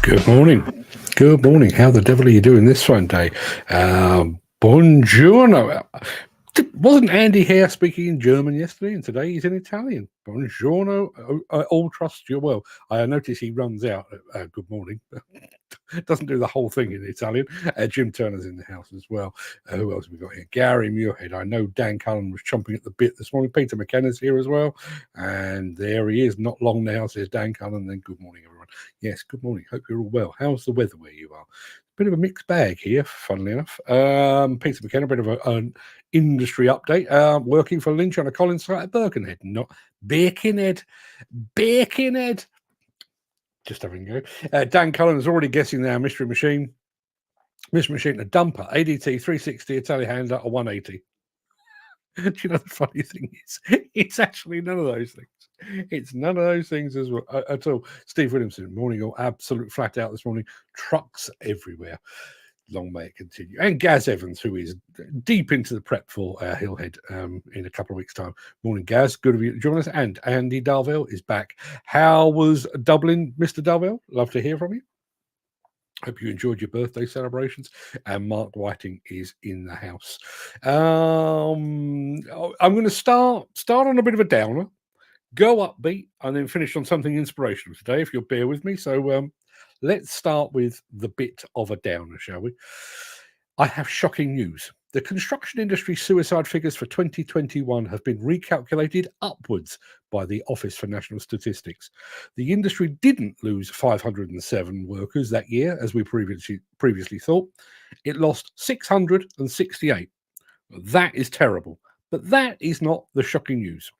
Good morning. Good morning. How the devil are you doing this fine day? Buongiorno. Wasn't Andy here speaking in German yesterday, and today he's in Italian? Buongiorno. I all trust you. Well, I notice he runs out at good morning. Doesn't do the whole thing in Italian. Jim Turner's in the house as well. Who else have we got here? Gary Muirhead. I know Dan Cullen was chomping at the bit this morning. Peter McKenna's here as well. And there he is. Not long now, says Dan Cullen. Then good morning, everyone. Yes, good morning. Hope you're all well. How's the weather where you are? Bit of a mixed bag here, funnily enough. Peter McKenna, a bit of an industry update. Working for Lynch on a Collins site at Birkenhead, not Birkenhead. Just having a go. Dan Cullen is already guessing now. Mystery Machine, a dumper, ADT 360, Italian handler, a 180. Do you know the funny thing is, it's actually none of those things. It's none of those things as well at all. Steve Williamson, morning all absolute flat out this morning. Trucks everywhere. Long may it continue. And Gaz Evans, who is deep into the prep for Hillhead in a couple of weeks' time. Morning, Gaz. Good of you to join us. And Andy Darvell is back. How was Dublin, Mr. Darvell? Love to hear from you. Hope you enjoyed your birthday celebrations. And Mark Whiting is in the house. I'm going to start on a bit of a downer, go upbeat, and then finish on something inspirational today, if you'll bear with me. So let's start with the bit of a downer, shall we? I have shocking news. The construction industry suicide figures for 2021 have been recalculated upwards by the Office for National Statistics. The industry didn't lose 507 workers that year, as we previously thought. It lost 668. That is terrible. But that is not the shocking news.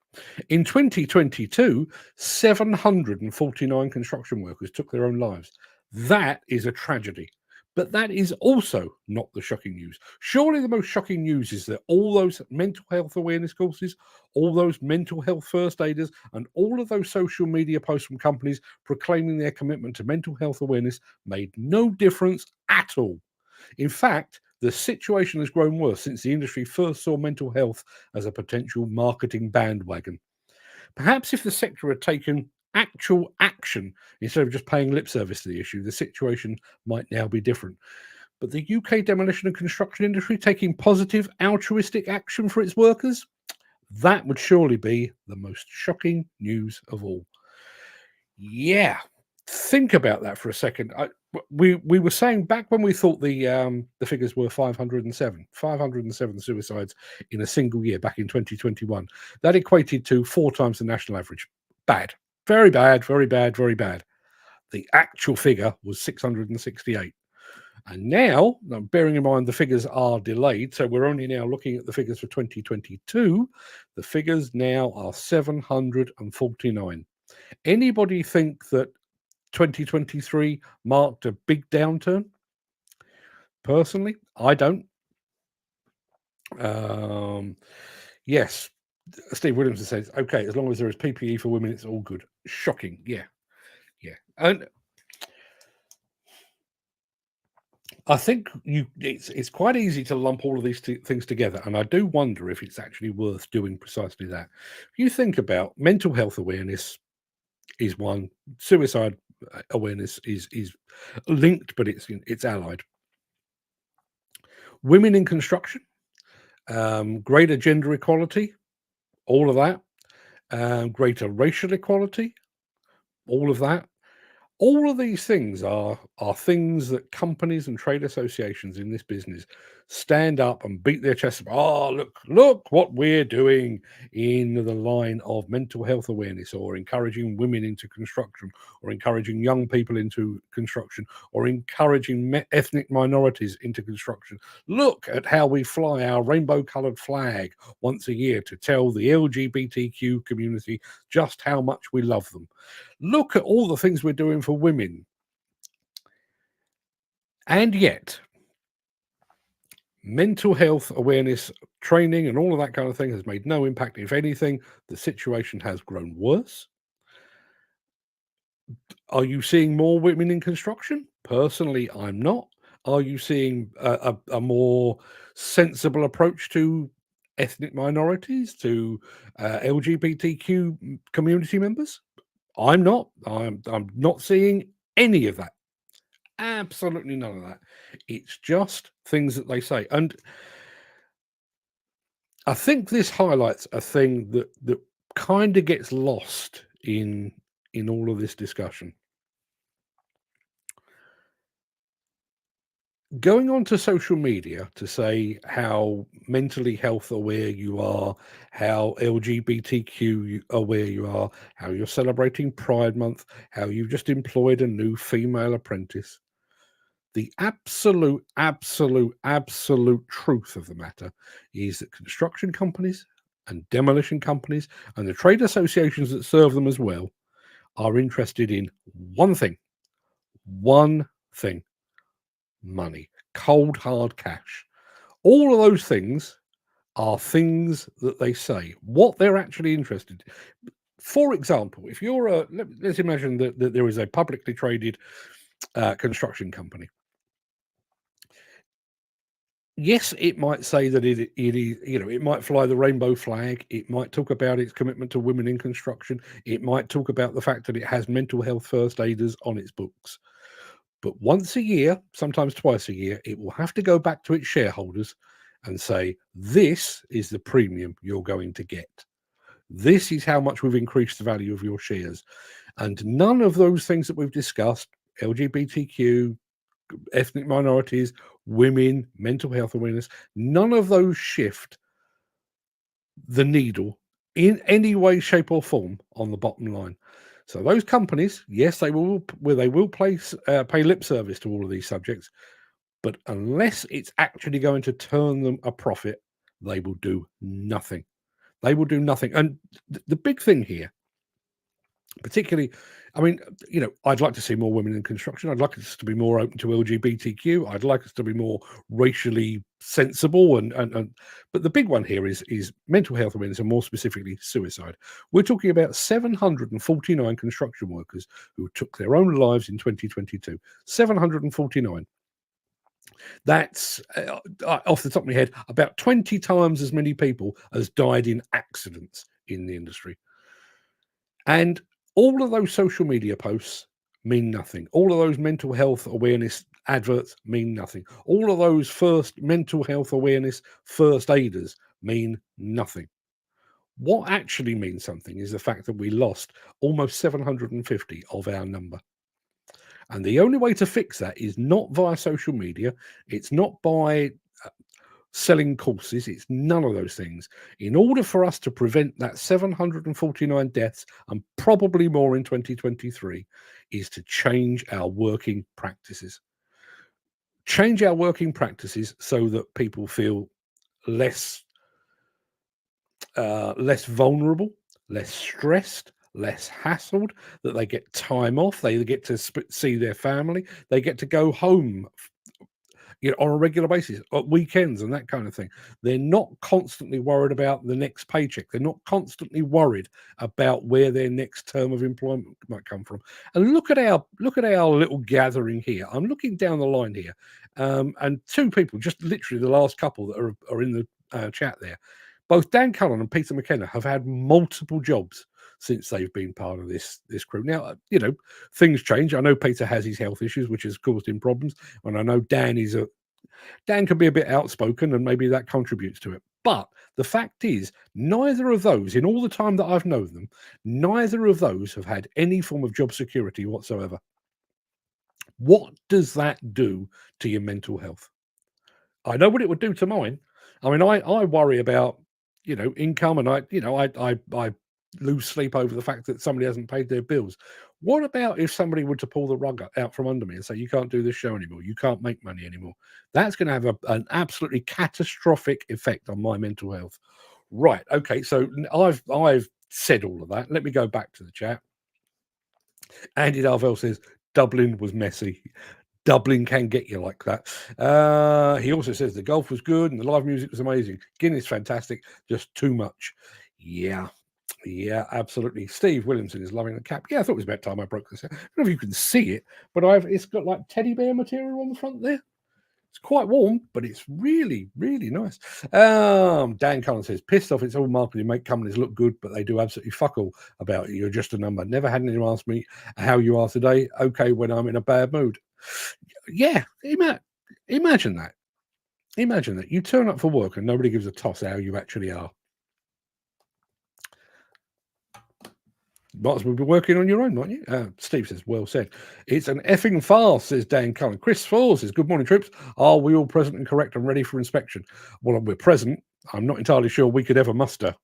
In 2022, 749 construction workers took their own lives. That is a tragedy. But that is also not the shocking news. Surely the most shocking news is that all those mental health awareness courses, all those mental health first aiders, and all of those social media posts from companies proclaiming their commitment to mental health awareness made no difference at all. In fact, the situation has grown worse since the industry first saw mental health as a potential marketing bandwagon. Perhaps if the sector had taken actual action instead of just paying lip service to the issue, the situation might now be different. But the UK demolition and construction industry taking positive altruistic action for its workers, that would surely be the most shocking news of all. Yeah, think about that for a second. We were saying back when we thought the figures were 507 suicides in a single year back in 2021. That equated to 4 times the national average. Bad, very bad, very bad, very bad. The actual figure was 668. And now, bearing in mind the figures are delayed, so we're only now looking at the figures for 2022. The figures now are 749. Anybody think that 2023 marked a big downturn? Personally, I don't. Yes, Steve Williamson says, okay, as long as there is PPE for women, it's all good. Shocking. Yeah. And I think it's quite easy to lump all of these things together, and I do wonder if it's actually worth doing precisely that. If you think about mental health awareness is one, suicide awareness is linked, but it's allied. Women in construction, greater gender equality, all of that, greater racial equality, all of that. All of these things are things that companies and trade associations in this business stand up and beat their chests. Oh, look what we're doing in the line of mental health awareness, or encouraging women into construction, or encouraging young people into construction, or encouraging ethnic minorities into construction. Look at how we fly our rainbow-coloured flag once a year to tell the LGBTQ community just how much we love them. Look at all the things we're doing for women. And yet, mental health awareness training and all of that kind of thing has made no impact. If anything, the situation has grown worse. Are you seeing more women in construction? Personally, I'm not. Are you seeing a more sensible approach to ethnic minorities, to LGBTQ community members? I'm not. I'm not seeing any of that. Absolutely none of that. It's just things that they say. And I think this highlights a thing that kind of gets lost in all of this discussion. Going onto social media to say how mentally health aware you are, how LGBTQ aware you are, how you're celebrating Pride Month, how you've just employed a new female apprentice. The absolute, absolute, absolute truth of the matter is that construction companies and demolition companies and the trade associations that serve them as well are interested in one thing: money, cold, hard cash. All of those things are things that they say. What they're actually interested in. For example, if you're let's imagine that there is a publicly traded construction company. Yes, it might say that it is, it might fly the rainbow flag. It might talk about its commitment to women in construction. It might talk about the fact that it has mental health first aiders on its books. But once a year, sometimes twice a year, it will have to go back to its shareholders and say, this is the premium you're going to get. This is how much we've increased the value of your shares. And none of those things that we've discussed, LGBTQ, ethnic minorities, women, mental health awareness, none of those shift the needle in any way, shape, or form on the bottom line. So those companies, yes, they will pay lip service to all of these subjects, but unless it's actually going to turn them a profit, they will do nothing. They will do nothing. And the big thing here, particularly, I mean, I'd like to see more women in construction. I'd like us to be more open to LGBTQ. I'd like us to be more racially sensible. But the big one here is mental health awareness, and more specifically, suicide. We're talking about 749 construction workers who took their own lives in 2022. 749. That's off the top of my head, about 20 times as many people as died in accidents in the industry. And all of those social media posts mean nothing. All of those mental health awareness adverts mean nothing. All of those first mental health awareness first aiders mean nothing. What actually means something is the fact that we lost almost 750 of our number. And the only way to fix that is not via social media. It's not by selling courses. It's none of those things. In order for us to prevent that 749 deaths and probably more in 2023 is to change our working practices. Change our working practices so that people feel less less vulnerable, less stressed, less hassled, that they get time off, they get to see their family, they get to go home on a regular basis, at weekends and that kind of thing. They're not constantly worried about the next paycheck. They're not constantly worried about where their next term of employment might come from. And look at our little gathering here. I'm looking down the line here, and two people, just literally the last couple that are in the chat there. Both Dan Cullen and Peter McKenna have had multiple jobs since they've been part of this crew. Now, things change. I know Peter has his health issues, which has caused him problems, and I know Dan can be a bit outspoken, and maybe that contributes to it. But the fact is, neither of those, in all the time that I've known them, neither of those have had any form of job security whatsoever. What does that do to your mental health? I know what it would do to mine. I mean, I worry about, income, and I lose sleep over the fact that somebody hasn't paid their bills. What about if somebody were to pull the rug out from under me and say, you can't do this show anymore, you can't make money anymore? That's going to have an absolutely catastrophic effect on my mental health. Right. Okay. So I've said all of that. Let me go back to the chat. Andy Darvell says Dublin was messy. Dublin can get you like that. He also says the golf was good and the live music was amazing. Guinness fantastic, just too much. Yeah, absolutely. Steve Williamson is loving the cap. Yeah, I thought it was about time I broke this out. I don't know if you can see it, but it's got like teddy bear material on the front there. It's quite warm, but it's really, really nice. Dan Cullen says, pissed off it's all marketing, make companies look good, but they do absolutely fuck all about it. You're just a number. Never had anyone ask me how you are today. Okay, when I'm in a bad mood. Yeah, imagine that. Imagine that. You turn up for work and nobody gives a toss how you actually are. Might as well be working on your own, might you? Steve says, well said. It's an effing farce, says Dan Cullen. Chris Falls says, good morning, troops. Are we all present and correct and ready for inspection? Well, we're present. I'm not entirely sure we could ever muster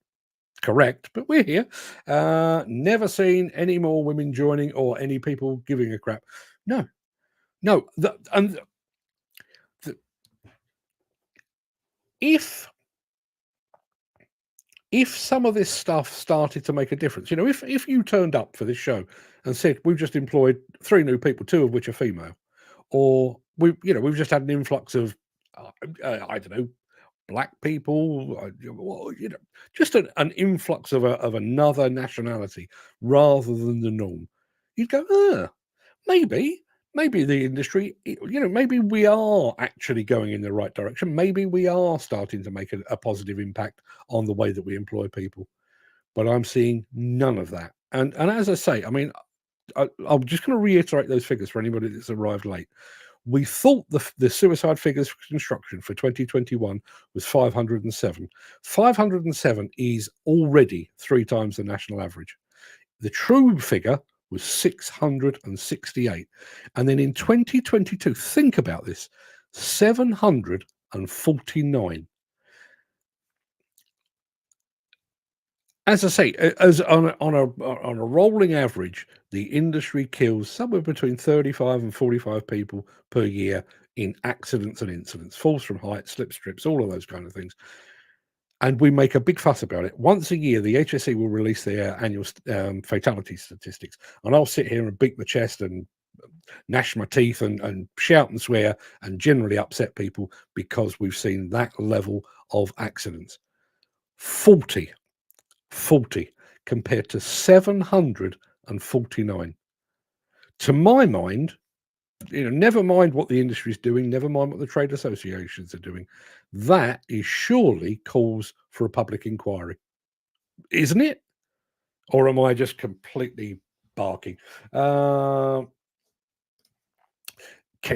correct, but we're here. Never seen any more women joining or any people giving a crap. No. If some of this stuff started to make a difference, if you turned up for this show and said we've just employed 3 new people, 2 of which are female, or we've just had an influx of I don't know, black people, just an influx of another nationality rather than the norm, you'd go, maybe the industry, maybe we are actually going in the right direction. Maybe we are starting to make a positive impact on the way that we employ people. But I'm seeing none of that. And as I say, I mean, I'm just going to reiterate those figures for anybody that's arrived late. We thought the suicide figures for construction for 2021 was 507. 507 is already 3 times the national average. The true figure was 668. And then in 2022, think about this, 749. As I say, as on a rolling average, the industry kills somewhere between 35 and 45 people per year in accidents and incidents, falls from height, slip strips, all of those kind of things. And we make a big fuss about it. Once a year, the HSE will release their annual fatality statistics, and I'll sit here and beat my chest and gnash my teeth and shout and swear and generally upset people because we've seen that level of accidents. 40 compared to 749. To my mind, never mind what the industry is doing, never mind what the trade associations are doing, that is surely cause for a public inquiry, isn't it? Or am I just completely barking? Ken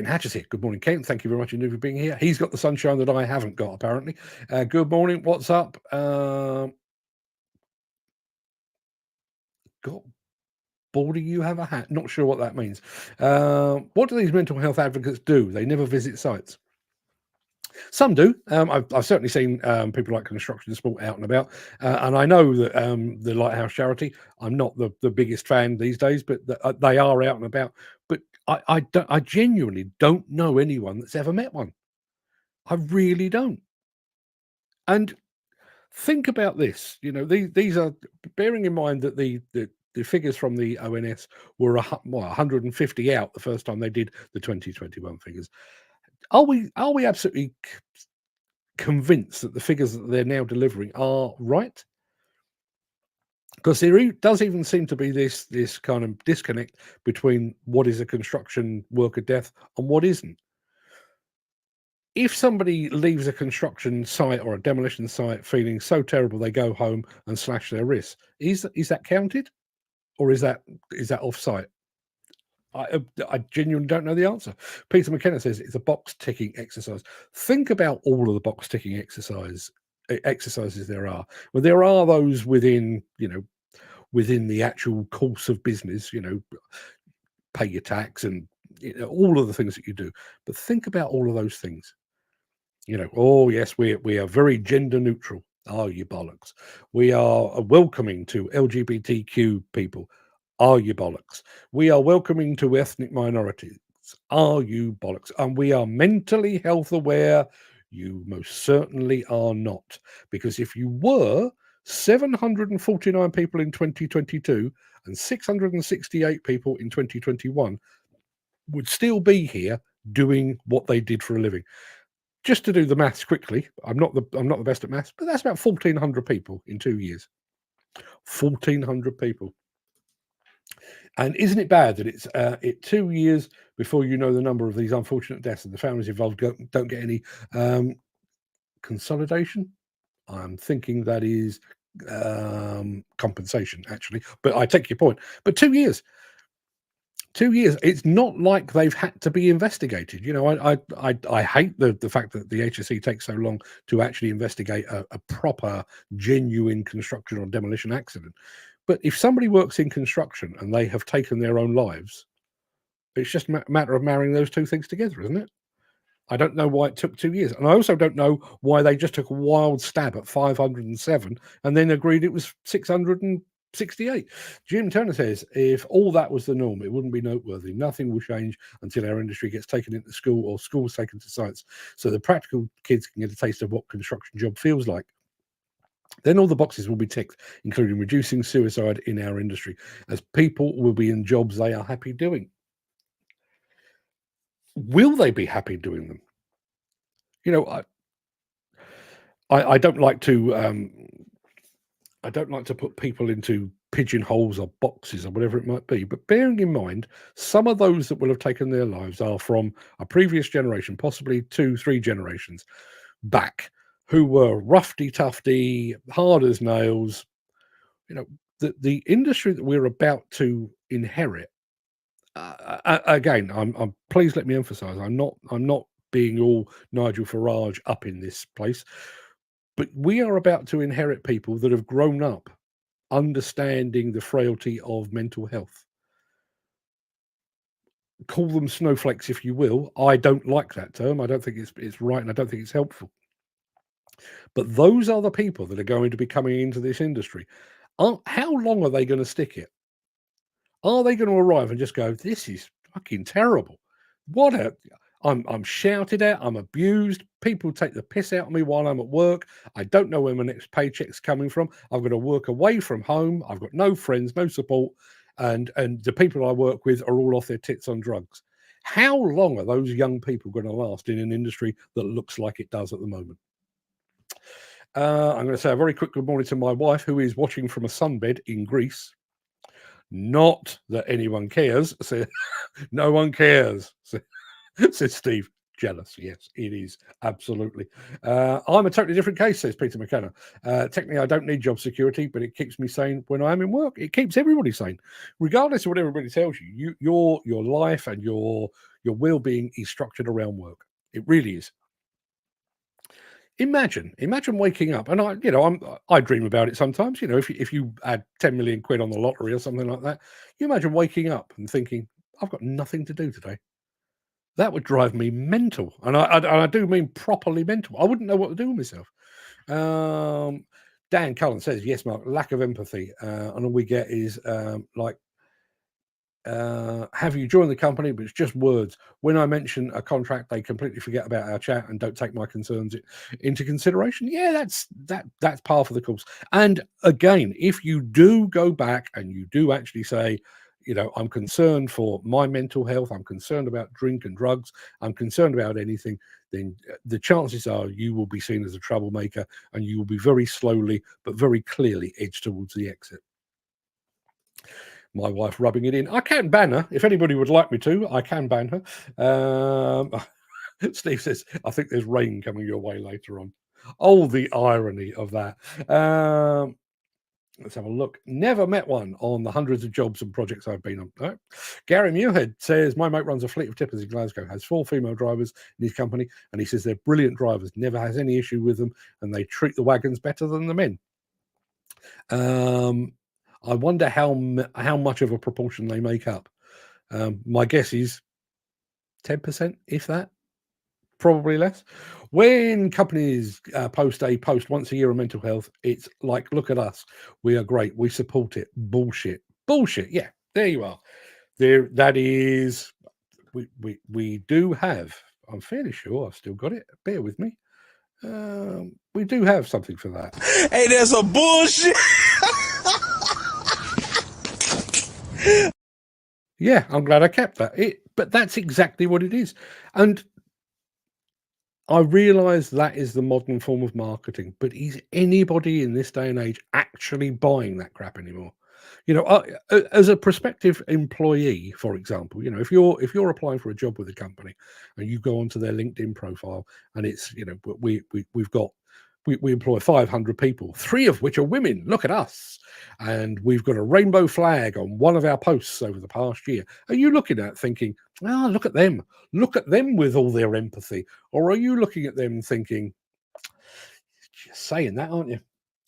Hatches here. Good morning, Ken. Thank you very much indeed for being here. He's got the sunshine that I haven't got, apparently. Good morning. What's up? Got boarding you have a hat. Not sure what that means. What do these mental health advocates do? They never visit sites. Some do. I've certainly seen people like Construction Sport out and about, and I know that the Lighthouse charity. I'm not the biggest fan these days, but they are out and about. But I genuinely don't know anyone that's ever met one. I really don't. And think about this. These are, bearing in mind that the figures from the ONS were 150 out the first time they did the 2021 figures. Are we absolutely convinced that the figures that they're now delivering are right? Because there does even seem to be this kind of disconnect between what is a construction worker death and what isn't. If somebody leaves a construction site or a demolition site feeling so terrible they go home and slash their wrists, is that counted, or is that off-site? I genuinely don't know the answer. Peter McKenna says it's a box ticking exercise. Think about all of the box ticking exercises there are. Well, there are those within the actual course of business. Pay your tax and all of the things that you do. But think about all of those things. Oh yes, we are very gender neutral. Oh, you bollocks. We are welcoming to LGBTQ people. Are you bollocks? We are welcoming to ethnic minorities. Are you bollocks? And we are mentally health aware. You most certainly are not. Because if you were, 749 people in 2022 and 668 people in 2021 would still be here doing what they did for a living. Just to do the maths quickly, I'm not the best at maths, but that's about 1,400 people in 2 years. 1,400 people. And isn't it bad that it's 2 years before you know the number of these unfortunate deaths and the families involved don't get any consolidation? I'm thinking that is compensation, actually. But I take your point. But 2 years. 2 years. It's not like they've had to be investigated. You know, I hate the fact that the HSE takes so long to actually investigate a proper, genuine construction or demolition accident. But if somebody works in construction and they have taken their own lives, it's just a matter of marrying those two things together, isn't it? I don't know why it took 2 years, and I also don't know why they just took a wild stab at 507 and then agreed it was 668. Jim Turner says, if all that was the norm, it wouldn't be noteworthy. Nothing will change until our industry gets taken into school or schools taken to sites, so the practical kids can get a taste of what construction job feels like. Then all the boxes will be ticked, including reducing suicide in our industry, as people will be in jobs they are happy doing. Will they be happy doing them? You know, I don't like to put people into pigeonholes or boxes or whatever it might be. But bearing in mind, some of those that will have taken their lives are from a previous generation, possibly 2-3 generations back, who were roughy tufty, hard as nails. You know, the industry that we're about to inherit. Again, I'm please let me emphasise, I'm not being all Nigel Farage up in this place, but we are about to inherit people that have grown up understanding the frailty of mental health. Call them snowflakes if you will. I don't like that term. I don't think it's right, and I don't think it's helpful. But those are the people that are going to be coming into this industry. How long are they going to stick it? Are they going to arrive and just go, "This is fucking terrible. What a I'm shouted at, I'm abused, people take the piss out of me while I'm at work. I don't know where my next paycheck's coming from. I've got to work away from home. I've got no friends, no support, and the people I work with are all off their tits on drugs." How long are those young people going to last in an industry that looks like it does at the moment? I'm going to say a very quick good morning to my wife, who is watching from a sunbed in Greece. Not that anyone cares. So, no one cares, says Steve. Jealous, yes, it is absolutely. I'm a totally different case, says Peter McKenna. Technically, I don't need job security, but it keeps me sane when I am in work. It keeps everybody sane, regardless of what everybody tells you. Your life and your well-being is structured around work. It really is. Imagine waking up, and I dream about it sometimes. You know, if you add 10 million quid on the lottery or something like that, you imagine waking up and thinking, I've got nothing to do today. That would drive me mental, and I do mean properly mental. I wouldn't know what to do with myself. Dan Cullen says, yes, Mark, lack of empathy, and all we get is have you joined the company, but it's just words. When I mention a contract, they completely forget about our chat and don't take my concerns into consideration. Yeah, that's part of the course. And again, if you do go back and you do actually say, you know, I'm concerned for my mental health, I'm concerned about drink and drugs, I'm concerned about anything, then the chances are you will be seen as a troublemaker, and you will be very slowly but very clearly edged towards the exit. My wife rubbing it in. I can ban her. If anybody would like me to, I can ban her. Steve says, I think there's rain coming your way later on. Oh, the irony of that. Let's have a look. Never met one on the hundreds of jobs and projects I've been on. No. Gary Muirhead says, my mate runs a fleet of tippers in Glasgow, has 4 female drivers in his company, and he says they're brilliant drivers, never has any issue with them, and they treat the wagons better than the men. I wonder how much of a proportion they make up. My guess is 10%, if that, probably less. When companies post a post once a year on mental health, it's like, look at us, we are great, we support it. Bullshit. Yeah, there you are. There, that is. We do have. I'm fairly sure I've still got it. Bear with me. We do have something for that. Hey, that's a bullshit. Yeah, I'm glad I kept that. But that's exactly what it is. And I realise that is the modern form of marketing, but is anybody in this day and age actually buying that crap anymore? You know, as a prospective employee, for example, you know, if you're applying for a job with a company and you go onto their LinkedIn profile and it's, you know, we've got we employ 500 people, 3 of which are women. Look at us. And we've got a rainbow flag on one of our posts over the past year. Are you looking at thinking, oh, look at them. Look at them with all their empathy. Or are you looking at them thinking, you're saying that, aren't you?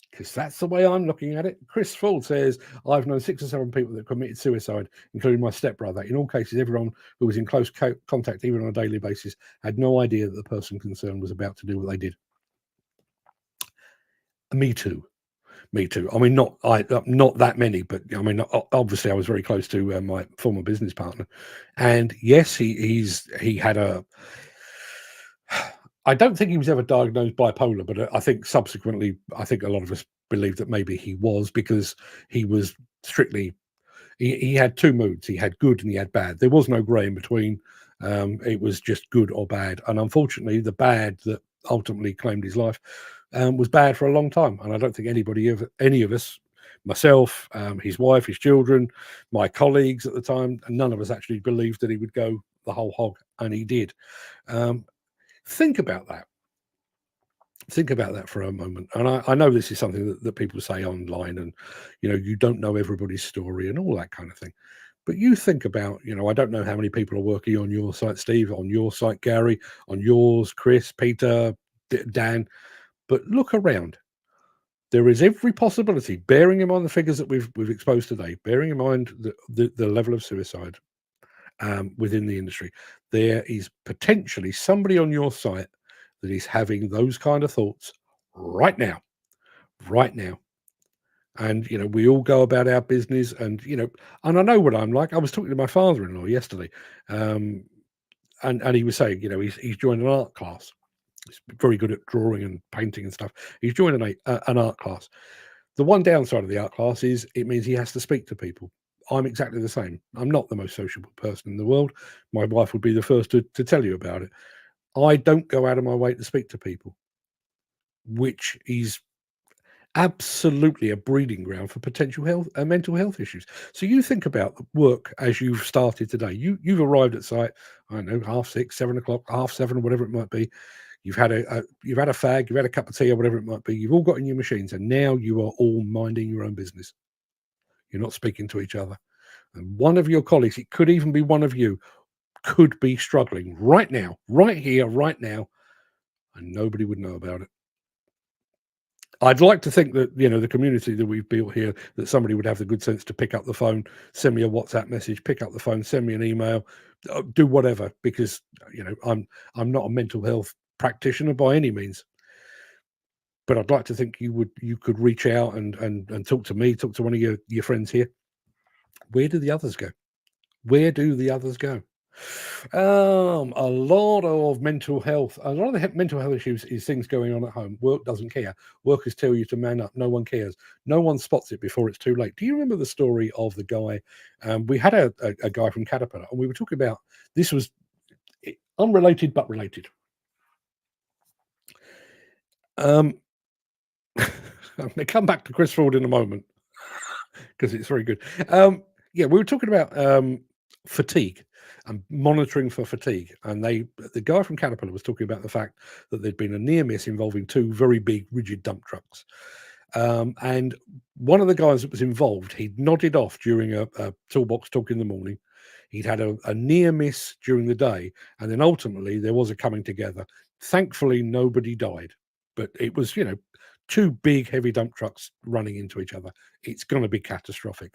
Because that's the way I'm looking at it. Chris Ford says, I've known 6 or 7 people that committed suicide, including my stepbrother. In all cases, everyone who was in close contact, even on a daily basis, had no idea that the person concerned was about to do what they did. Me too. Me too. I mean, not that many, but I mean, obviously, I was very close to my former business partner, and yes, he had a. I don't think he was ever diagnosed bipolar, but I think subsequently, I think a lot of us believe that maybe he was, because he was strictly. He had 2 moods. He had good and he had bad. There was no grey in between. It was just good or bad, and unfortunately, the bad that ultimately claimed his life was bad for a long time. And I don't think any of us, myself, his wife, his children, my colleagues at the time, none of us actually believed that he would go the whole hog, and he did. Think about that. Think about that for a moment. And I know this is something that people say online, and you don't know everybody's story and all that kind of thing. But you think about, I don't know how many people are working on your site, Steve, on your site, Gary, on yours, Chris, Peter, Dan. But look around. There is every possibility, bearing in mind the figures that we've exposed today, bearing in mind the level of suicide within the industry, there is potentially somebody on your site that is having those kind of thoughts right now. And we all go about our business, and and I know what I'm like. I was talking to my father-in-law yesterday, and he was saying, he's joined an art class. He's very good at drawing and painting and stuff. He's joined an art class. The one downside of the art class is it means he has to speak to people. I'm exactly the same. I'm not the most sociable person in the world. My wife would be the first to tell you about it. I don't go out of my way to speak to people, which is absolutely a breeding ground for potential mental health issues. So you think about the work as you've started today. You've arrived at site, I don't know, 6:30, 7 o'clock, 7:30, whatever it might be. You've had a fag, you've had a cup of tea, or whatever it might be. You've all got in your machines, and now you are all minding your own business. You're not speaking to each other. And one of your colleagues, it could even be one of you, could be struggling right now, right here, right now, and nobody would know about it. I'd like to think that, the community that we've built here, that somebody would have the good sense to pick up the phone, send me a WhatsApp message, pick up the phone, send me an email, do whatever, because, I'm not a mental health practitioner by any means. But I'd like to think you could reach out and talk to me, talk to one of your friends here. Where do the others go? Where do the others go? A lot of mental health. A lot of the mental health issues is things going on at home. Work doesn't care. Workers tell you to man up. No one cares. No one spots it before it's too late. Do you remember the story of the guy? We had a guy from Caterpillar, and we were talking about, this was unrelated but related. I'm going to come back to Chris Ford in a moment because it's very good. We were talking about fatigue and monitoring for fatigue, and the guy from Caterpillar was talking about the fact that there'd been a near miss involving 2 very big rigid dump trucks, and one of the guys that was involved, he'd nodded off during a toolbox talk in the morning. He'd had a near miss during the day, and then ultimately there was a coming together. Thankfully, nobody died, but it was 2 big heavy dump trucks running into each other. It's going to be catastrophic.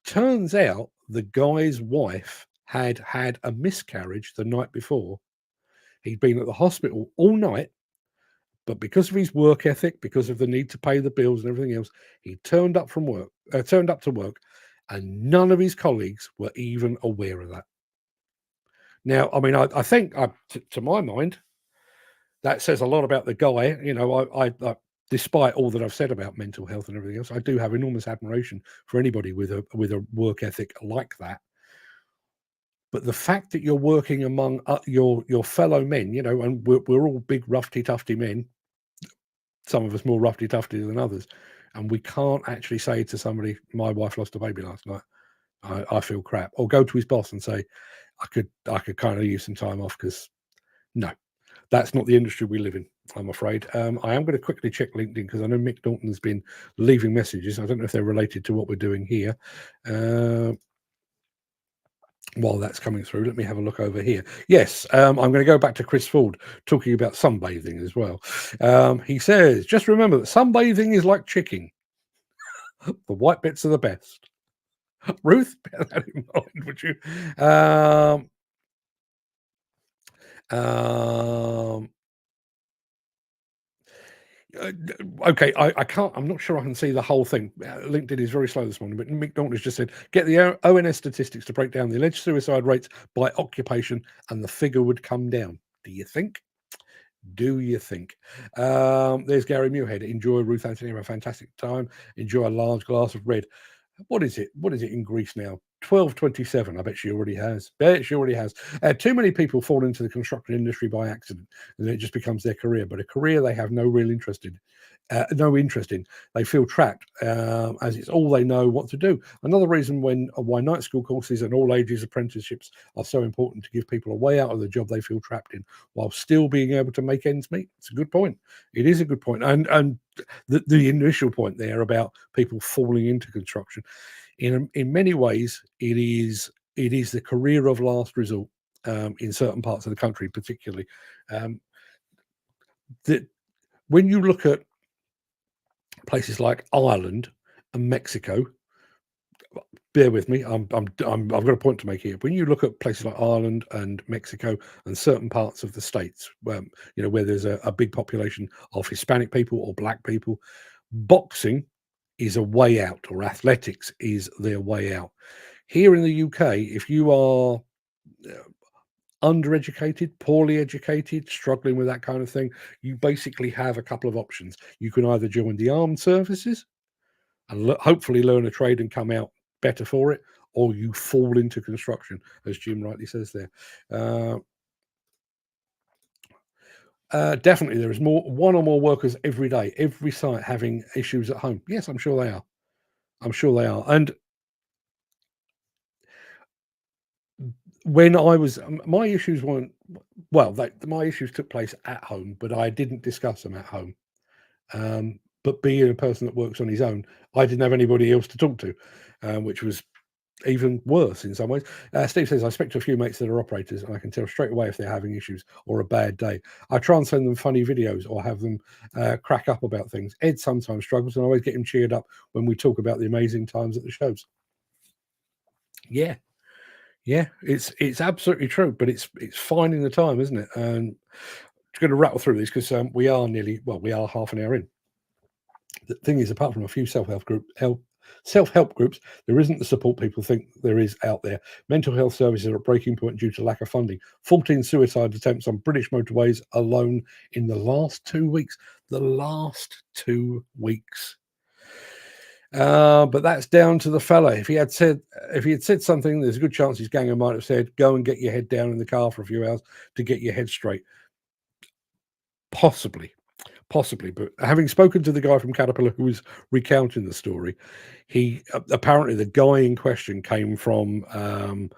Turns out the guy's wife had a miscarriage the night before. He'd been at the hospital all night, but because of his work ethic, because of the need to pay the bills and everything else, he turned up to work, and none of his colleagues were even aware of that. Now, I mean, I think, to my mind, that says a lot about the guy. I despite all that I've said about mental health and everything else, I do have enormous admiration for anybody with a work ethic like that. But the fact that you're working among your fellow men, and we're all big roughy tufty men, some of us more roughy tufty than others, and we can't actually say to somebody, "My wife lost a baby last night. I feel crap," or go to his boss and say, "I could kind of use some time off," because no, that's not the industry we live in. I'm afraid. I am going to quickly check LinkedIn because I know Mick Dalton has been leaving messages. I don't know if they're related to what we're doing here. While that's coming through, let me have a look over here. Yes, I'm going to go back to Chris Ford talking about sunbathing as well. He says, just remember that sunbathing is like chicken. The white bits are the best. Ruth, bear that in mind, would you? Okay, I can't. I'm not sure I can see the whole thing. LinkedIn is very slow this morning, but Mick Dalton has just said, get the ONS statistics to break down the alleged suicide rates by occupation, and the figure would come down. Do you think? Do you think? There's Gary Muirhead. Enjoy Ruth Anthony. Have a fantastic time. Enjoy a large glass of red. What is it? What is it in Greece now? 12.27. I bet she already has. Too many people fall into the construction industry by accident, and it just becomes their career. But a career they have no real interest in. They feel trapped, as it's all they know what to do. Another reason why night school courses and all ages apprenticeships are so important, to give people a way out of the job they feel trapped in, while still being able to make ends meet. It's a good point. It is a good point, and the initial point there about people falling into construction, in many ways, it is the career of last resort, in certain parts of the country, particularly. That when you look at places like Ireland and Mexico, bear with me, I've got a point to make here. When you look at places like Ireland and Mexico and certain parts of the states, where there's a big population of Hispanic people or black people, boxing is a way out, or athletics is their way out. Here in the UK, if you are undereducated, poorly educated, struggling with that kind of thing, you basically have a couple of options. You can either join the armed services and hopefully learn a trade and come out better for it, or you fall into construction, as Jim rightly says there. Definitely, there is one or more workers every day, every site having issues at home. Yes, I'm sure they are. And when I was, my issues weren't, my issues took place at home, but I didn't discuss them at home. But being a person that works on his own, I didn't have anybody else to talk to, which was even worse in some ways. Steve says, I speak to a few mates that are operators, and I can tell straight away if they're having issues or a bad day. I try and send them funny videos or have them crack up about things. Ed sometimes struggles, and I always get him cheered up when we talk about the amazing times at the shows. Yeah, it's absolutely true, but it's finding the time, isn't it? And just going to rattle through these because we are half an hour in. The thing is, apart from a few self-help groups, there isn't the support people think there is out there. Mental health services are at breaking point due to lack of funding. 14 suicide attempts on British motorways alone in the last 2 weeks. The last 2 weeks. But that's down to the fella. If he had said something, there's a good chance his ganger might have said, "Go and get your head down in the car for a few hours to get your head straight." Possibly. But having spoken to the guy from Caterpillar who was recounting the story, he apparently, the guy in question came from and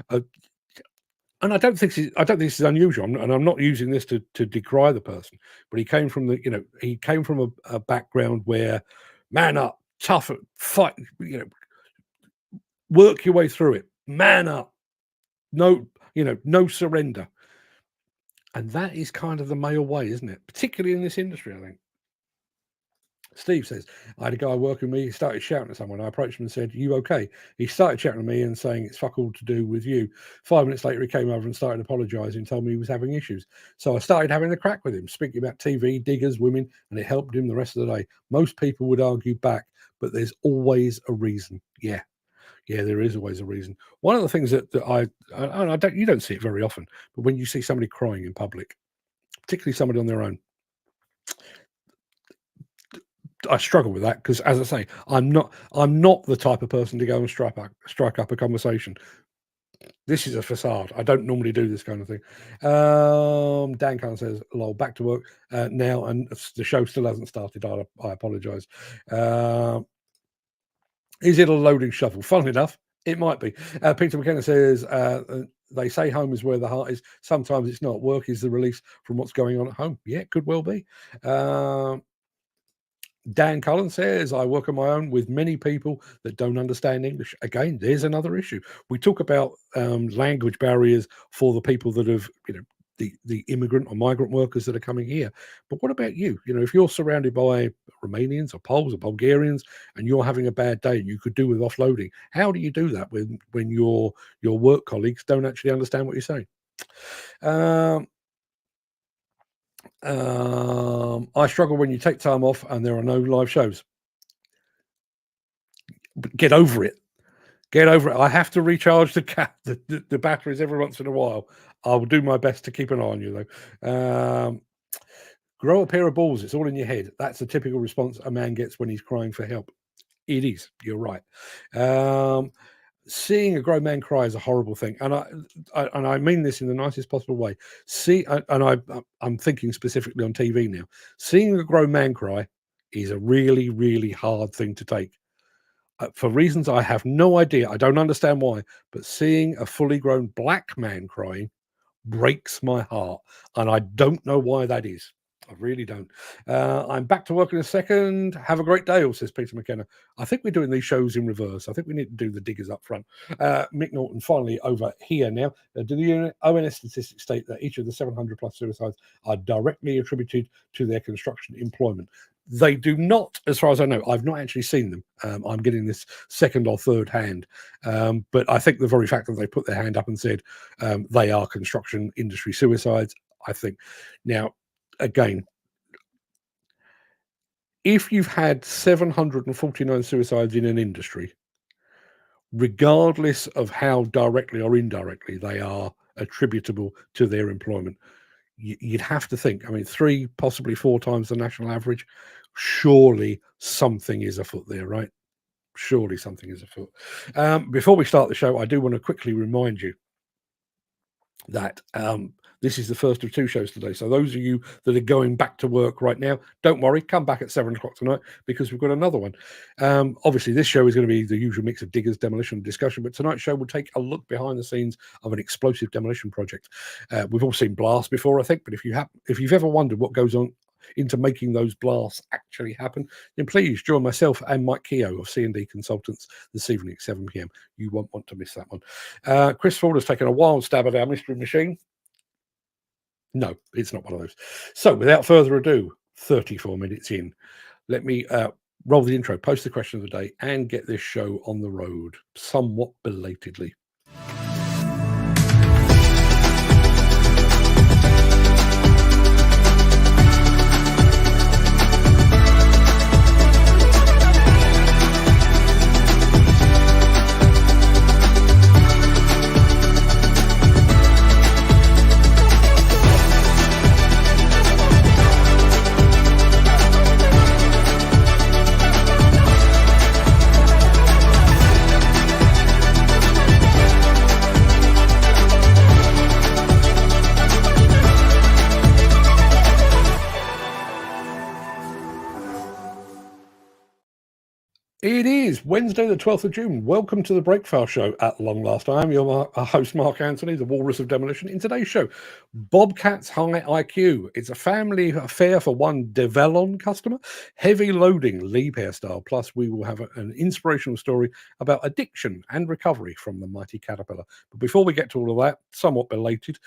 I don't think this is unusual, and I'm not using this to decry the person, but he came from a background where, man up, tough, fight, work your way through it, man up, no surrender. And that is kind of the male way, isn't it? Particularly in this industry, I think. Steve says, I had a guy working with me. He started shouting at someone. I approached him and said, "You okay?" He started chatting to me and saying, "It's fuck all to do with you." 5 minutes later, he came over and started apologising and told me he was having issues. So I started having a crack with him, speaking about TV, diggers, women, and it helped him the rest of the day. Most people would argue back, but there's always a reason. Yeah, there is always a reason. One of the things that you don't see it very often, but when you see somebody crying in public, particularly somebody on their own, I struggle with that because, as I say, I'm not the type of person to go and strike up a conversation. This is a facade. I don't normally do this kind of thing. Dan Khan says, "Lol, back to work now, and the show still hasn't started. I apologise." Is it a loading shovel? Funnily enough, it might be. Peter McKenna says, they say home is where the heart is. Sometimes it's not. Work is the release from what's going on at home. Yeah, it could well be. Dan Cullen says, I work on my own with many people that don't understand English. Again, there's another issue. We talk about language barriers for the people that have, the immigrant or migrant workers that are coming here. But what about you? If you're surrounded by Romanians or Poles or Bulgarians and you're having a bad day and you could do with offloading, how do you do that when your work colleagues don't actually understand what you're saying? I struggle when you take time off and there are no live shows. Get over it. Get over it. I have to recharge the batteries every once in a while. I will do my best to keep an eye on you, though. Grow a pair of balls. It's all in your head. That's a typical response a man gets when he's crying for help. It is. You're right. Seeing a grown man cry is a horrible thing, and I mean this in the nicest possible way. I'm thinking specifically on TV now. Seeing a grown man cry is a really, really hard thing to take. For reasons I have no idea, I don't understand why, but seeing a fully grown black man crying breaks my heart, and I don't know why that is. I really don't. I'm back to work in a second. Have a great day, all, says Peter McKenna. I think we're doing these shows in reverse. I think we need to do the diggers up front. Mick Norton, finally over here now. Do the ONS statistics state that each of the 700 plus suicides are directly attributed to their construction employment? They do not, as far as I know. I've not actually seen them. I'm getting this second or third hand. But I think the very fact that they put their hand up and said they are construction industry suicides, I think. Now, again, if you've had 749 suicides in an industry, regardless of how directly or indirectly they are attributable to their employment, you'd have to think, 3, possibly 4 times the national average. Surely something is afoot there, right? Surely something is afoot. Before we start the show, I do want to quickly remind you that this is the first of 2 shows today. So those of you that are going back to work right now, don't worry, come back at 7 o'clock tonight because we've got another one. Obviously, this show is going to be the usual mix of diggers, demolition, and discussion, but tonight's show will take a look behind the scenes of an explosive demolition project. We've all seen blasts before, I think, but if you've ever wondered what goes on into making those blasts actually happen, then please join myself and Mike Keogh of C&D Consultants this evening at 7 p.m. You won't want to miss that one. Chris Ford has taken a wild stab at our mystery machine. No, it's not one of those. So without further ado, 34 minutes in, let me roll the intro, post the question of the day, and get this show on the road somewhat belatedly. It is Wednesday, the 12th of June. Welcome to the Breakfast Show at long last. I am your host, Mark Anthony, the Walrus of Demolition. In today's show, Bobcat's high IQ. It's a family affair for one Develon customer. Heavy loading, Liebherr-style. Plus, we will have an inspirational story about addiction and recovery from the mighty caterpillar. But before we get to all of that, somewhat belated,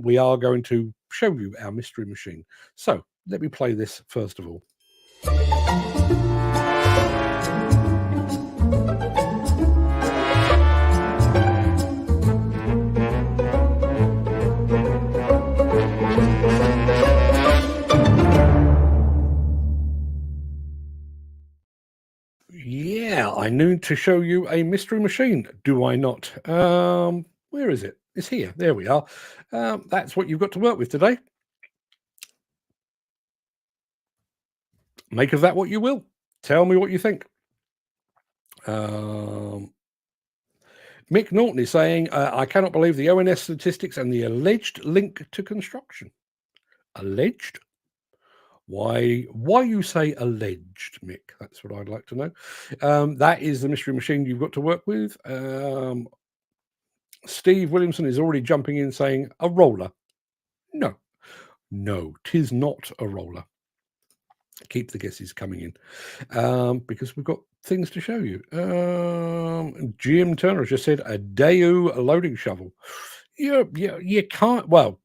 we are going to show you our mystery machine. So let me play this first of all. Yeah, I need to show you a mystery machine, do I not? Where is it? It's here. There we are. That's what you've got to work with today. Make of that what you will. Tell me what you think. Mick Norton is saying, I cannot believe the ONS statistics and the alleged link to construction. Alleged? Why you say alleged, Mick? That's what I'd like to know. That is the mystery machine you've got to work with. Steve Williamson is already jumping in saying, a roller. No, 'tis not a roller. Keep the guesses coming in because we've got things to show you. Jim Turner just said a Daewoo loading shovel. You can't, well,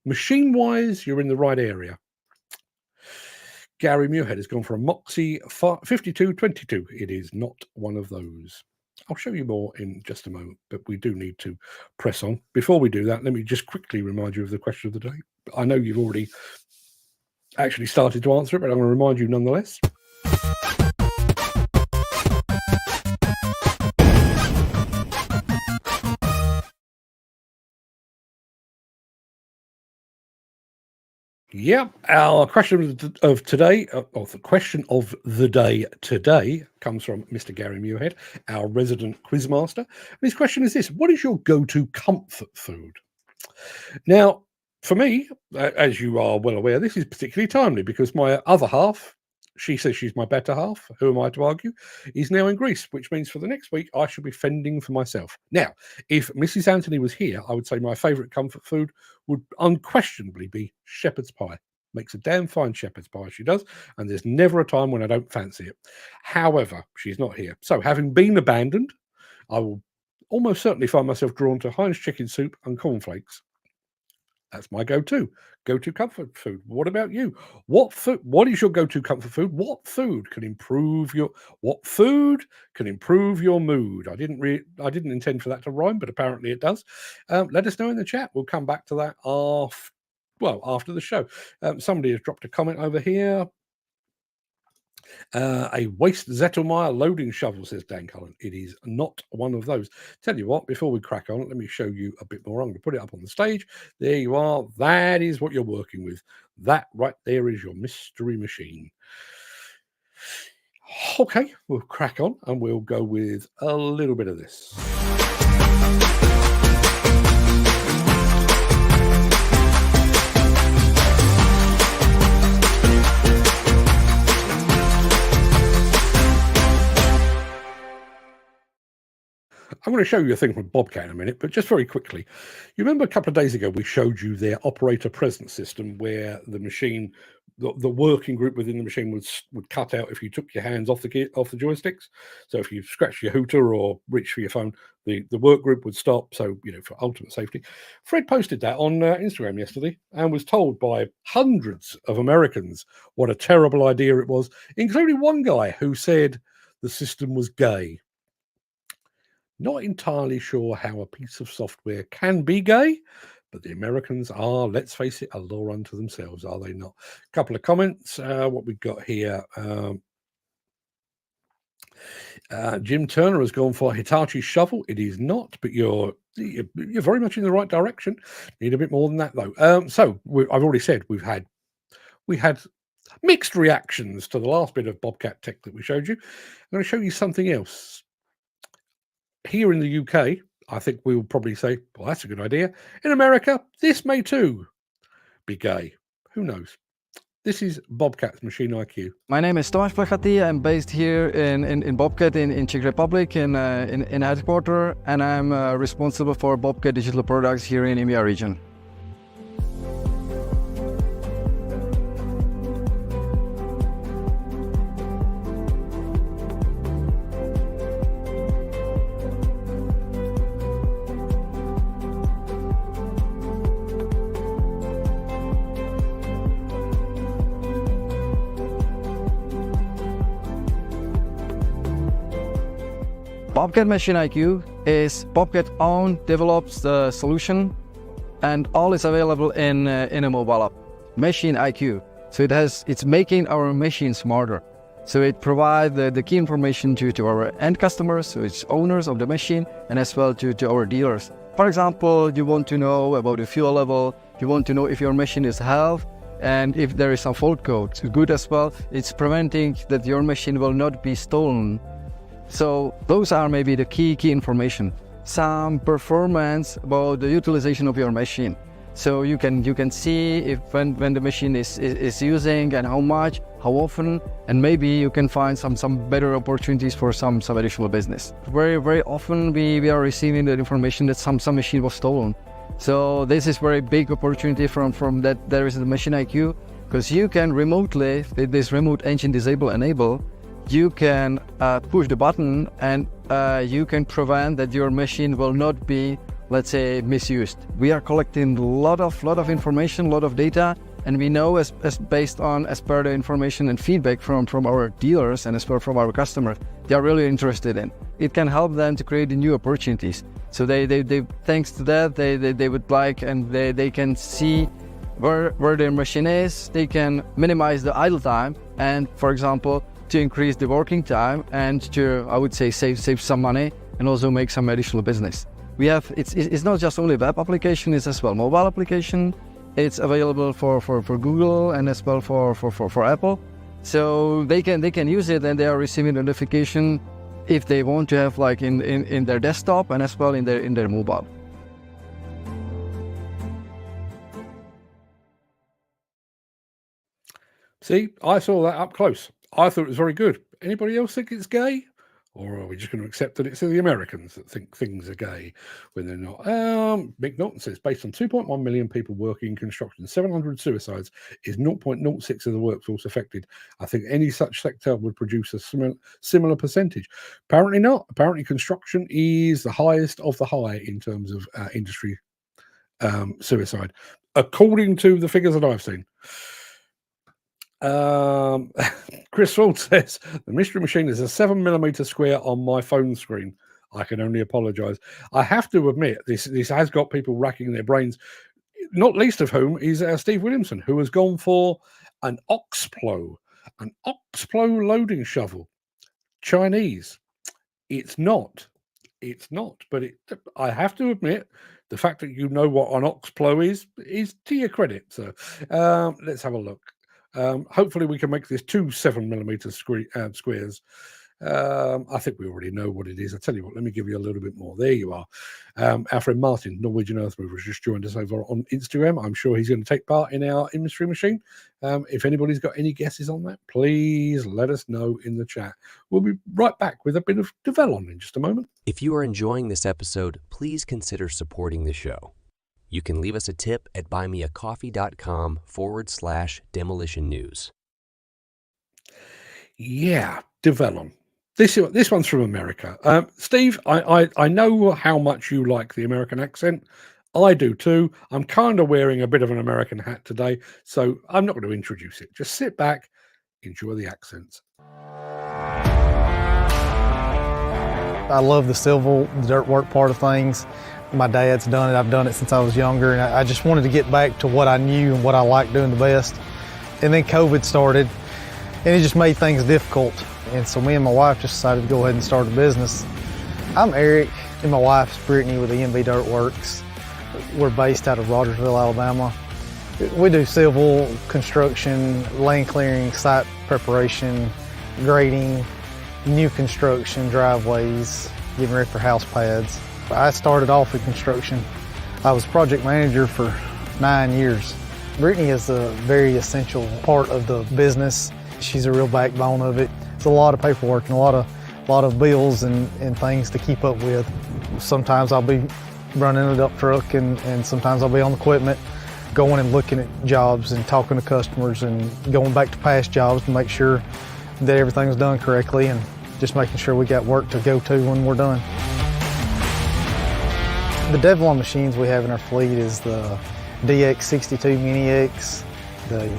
machine-wise, you're in the right area. Gary Muirhead has gone for a Moxie 5222. It is not one of those. I'll show you more in just a moment, but we do need to press on. Before we do that, let me just quickly remind you of the question of the day. I know you've already actually started to answer it, but I'm going to remind you nonetheless. Yeah, our question of today, or the question of the day today, comes from Mr. Gary Muirhead, our resident quizmaster. And his question is this: what is your go-to comfort food? Now, for me, as you are well aware, this is particularly timely because my other half, she says she's my better half, who am I to argue, is now in Greece, which means for the next week I shall be fending for myself. Now, if Mrs. Anthony was here, I would say my favourite comfort food would unquestionably be shepherd's pie. Makes a damn fine shepherd's pie, she does, and there's never a time when I don't fancy it. However, she's not here. So, having been abandoned, I will almost certainly find myself drawn to Heinz chicken soup and cornflakes. That's my go-to comfort food. What about you? What is your go-to comfort food? What food can improve your mood? I didn't intend for that to rhyme, but apparently it does. Let us know in the chat. We'll come back to that after the show. Somebody has dropped a comment over here. A waste Zettelmeyer loading shovel, says Dan Cullen. It is not one of those. Tell you what, before we crack on, let me show you a bit more. I'm going to put it up on the stage. There you are. That is what you're working with. That right there is your mystery machine. Okay, we'll crack on and we'll go with a little bit of this. I'm going to show you a thing from Bobcat in a minute, but just very quickly. You remember a couple of days ago we showed you their operator presence system where the machine, the working group within the machine would cut out if you took your hands off the joysticks. So if you scratched your hooter or reached for your phone, the work group would stop. So, for ultimate safety. Fred posted that on Instagram yesterday and was told by hundreds of Americans what a terrible idea it was, including one guy who said the system was gay. Not entirely sure how a piece of software can be gay, but the Americans are, let's face it, a law unto themselves, are they not? A couple of comments. What we've got here. Jim Turner has gone for Hitachi shovel. It is not, but you're very much in the right direction. Need a bit more than that, though. I've already said we had mixed reactions to the last bit of Bobcat tech that we showed you. I'm going to show you something else. Here in the UK, I think we will probably say, well, that's a good idea. In America, this may too be gay. Who knows? This is Bobcat's Machine IQ. My name is Tomáš Plechatý. I'm based here in Bobcat in Czech Republic in headquarters, and I'm responsible for Bobcat digital products here in EMEA region. Bobcat Machine IQ is Bobcat own developed solution, and all is available in a mobile app, Machine IQ. So it's making our machine smarter. So it provides the key information to our end customers, so it's owners of the machine, and as well to our dealers. For example, you want to know about the fuel level, you want to know if your machine is health, and if there is some fault code. It's good as well. It's preventing that your machine will not be stolen. So those are maybe the key information. Some performance about the utilization of your machine. So you can see if when the machine is using and how much, how often, and maybe you can find some better opportunities for some additional business. Very often we are receiving the information that some machine was stolen. So this is very big opportunity from that. There is the Machine IQ, because you can remotely, with this remote engine disable enable, you can push the button and you can prevent that your machine will not be, let's say, misused. We are collecting a lot of information, a lot of data, and we know as per the information and feedback from our dealers and as per from our customers, they are really interested in. It can help them to create new opportunities. So they thanks to that, they would like, and they can see where their machine is. They can minimize the idle time, and for example, to increase the working time and to, I would say, save some money and also make some additional business. We have, it's not just only web application, it's as well mobile application. It's available for Google and as well for Apple. So they can use it, and they are receiving notification if they want to have like in their desktop and as well in their mobile. See, I saw that up close. I thought it was very good. Anybody else think it's gay? Or are we just going to accept that it's the Americans that think things are gay when they're not? Mick Norton says, based on 2.1 million people working in construction, 700 suicides is 0.06 of the workforce affected. I think any such sector would produce a similar percentage. Apparently not. Apparently construction is the highest of the high in terms of industry suicide, according to the figures that I've seen. Chris Ford says the Mystery Machine is a 7mm square on my phone screen. I can only apologize. I have to admit, this has got people racking their brains, not least of whom is Steve Williamson, who has gone for an Oxplo loading shovel. Chinese. It's not, but I have to admit, the fact that you know what an Oxplo is to your credit. So let's have a look. Hopefully we can make this 2 7mm squares. I think we already know what it is. I tell you what, let me give you a little bit more. There you are. Our friend Martin, Norwegian Earth Mover, has just joined us over on Instagram. I'm sure he's going to take part in our Mystery Machine. If anybody's got any guesses on that, please let us know in the chat. We'll be right back with a bit of Develon in just a moment. If you are enjoying this episode, please consider supporting the show. You can leave us a tip at buymeacoffee.com/demolition news. Yeah, Develon. This one's from America. Steve, I know how much you like the American accent. I do too. I'm kind of wearing a bit of an American hat today, so I'm not going to introduce it. Just sit back, enjoy the accents. I love the civil, the dirt work part of things. My dad's done it. I've done it since I was younger, and I just wanted to get back to what I knew and what I liked doing the best. And then COVID started, and it just made things difficult. And so me and my wife just decided to go ahead and start a business. I'm Eric, and my wife's Brittany with EMB Dirt Works. We're based out of Rogersville, Alabama. We do civil, construction, land clearing, site preparation, grading, new construction, driveways, getting ready for house pads. I started off in construction. I was project manager for 9 years. Brittany is a very essential part of the business. She's a real backbone of it. It's a lot of paperwork and a lot of bills and things to keep up with. Sometimes I'll be running a dump truck and sometimes I'll be on equipment, going and looking at jobs and talking to customers and going back to past jobs to make sure that everything's done correctly and just making sure we got work to go to when we're done. The Develon machines we have in our fleet is the DX62 Mini X, the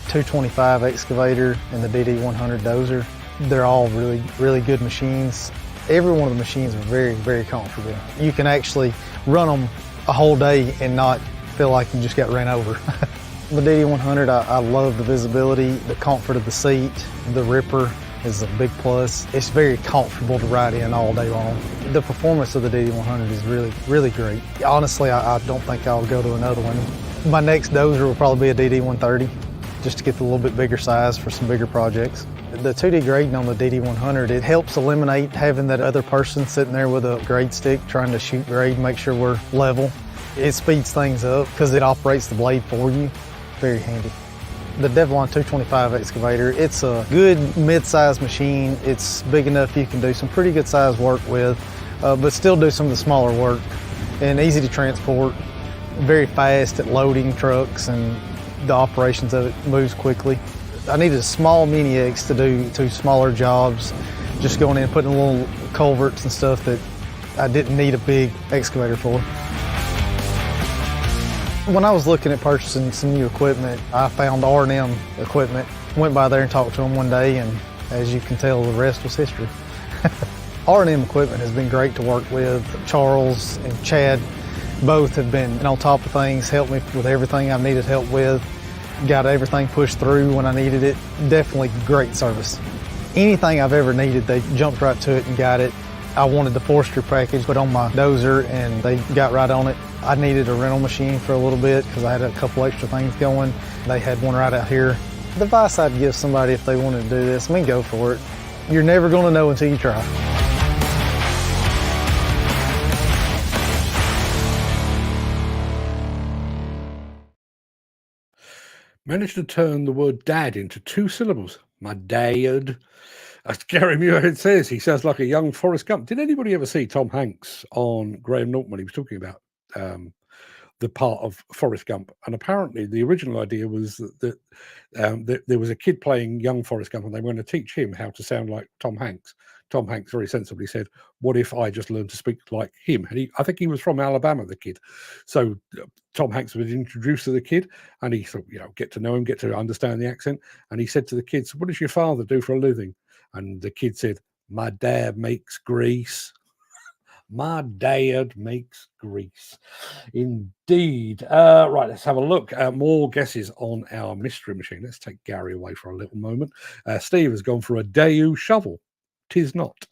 225 excavator, and the DD100 dozer. They're all really good machines. Every one of the machines are very comfortable. You can actually run them a whole day and not feel like you just got ran over. The DD100, I love the visibility, the comfort of the seat, the ripper is a big plus. It's very comfortable to ride in all day long. The performance of the DD100 is really great. Honestly, I don't think I'll go to another one. My next dozer will probably be a DD130, just to get the little bit bigger size for some bigger projects. The 2D grading on the DD100, it helps eliminate having that other person sitting there with a grade stick trying to shoot grade, make sure we're level. It speeds things up because it operates the blade for you. Very handy. The Develon 225 excavator, it's a good mid-sized machine. It's big enough you can do some pretty good sized work with, but still do some of the smaller work, and easy to transport, very fast at loading trucks, and the operations of it moves quickly. I needed a small mini X to do 2 smaller jobs, just going in, putting little culverts and stuff that I didn't need a big excavator for. When I was looking at purchasing some new equipment, I found R&M equipment. Went by there and talked to them one day, and as you can tell, the rest was history. R&M equipment has been great to work with. Charles and Chad both have been on top of things, helped me with everything I've needed help with, got everything pushed through when I needed it. Definitely great service. Anything I've ever needed, they jumped right to it and got it. I wanted the forestry package put on my dozer, and they got right on it. I needed a rental machine for a little bit because I had a couple extra things going. They had one right out here. The advice I'd give somebody if they wanted to do this, I mean, go for it. You're never going to know until you try. Managed to turn the word dad into 2 syllables. My dad. As Gary Muirhead says, he sounds like a young Forrest Gump. Did anybody ever see Tom Hanks on Graham Norton when he was talking about the part of Forrest Gump? And apparently the original idea was that there was a kid playing young Forrest Gump, and they were going to teach him how to sound like Tom Hanks. Tom Hanks very sensibly said, what if I just learned to speak like him? And I think he was from Alabama, the kid. So Tom Hanks was introduced to the kid, and he thought, get to know him, get to understand the accent. And he said to the kids, what does your father do for a living? And the kid said, my dad makes grease. My dad makes grease. Indeed. Right, let's have a look. More guesses on our mystery machine. Let's take Gary away for a little moment. Steve has gone for a Daewoo shovel. Tis not.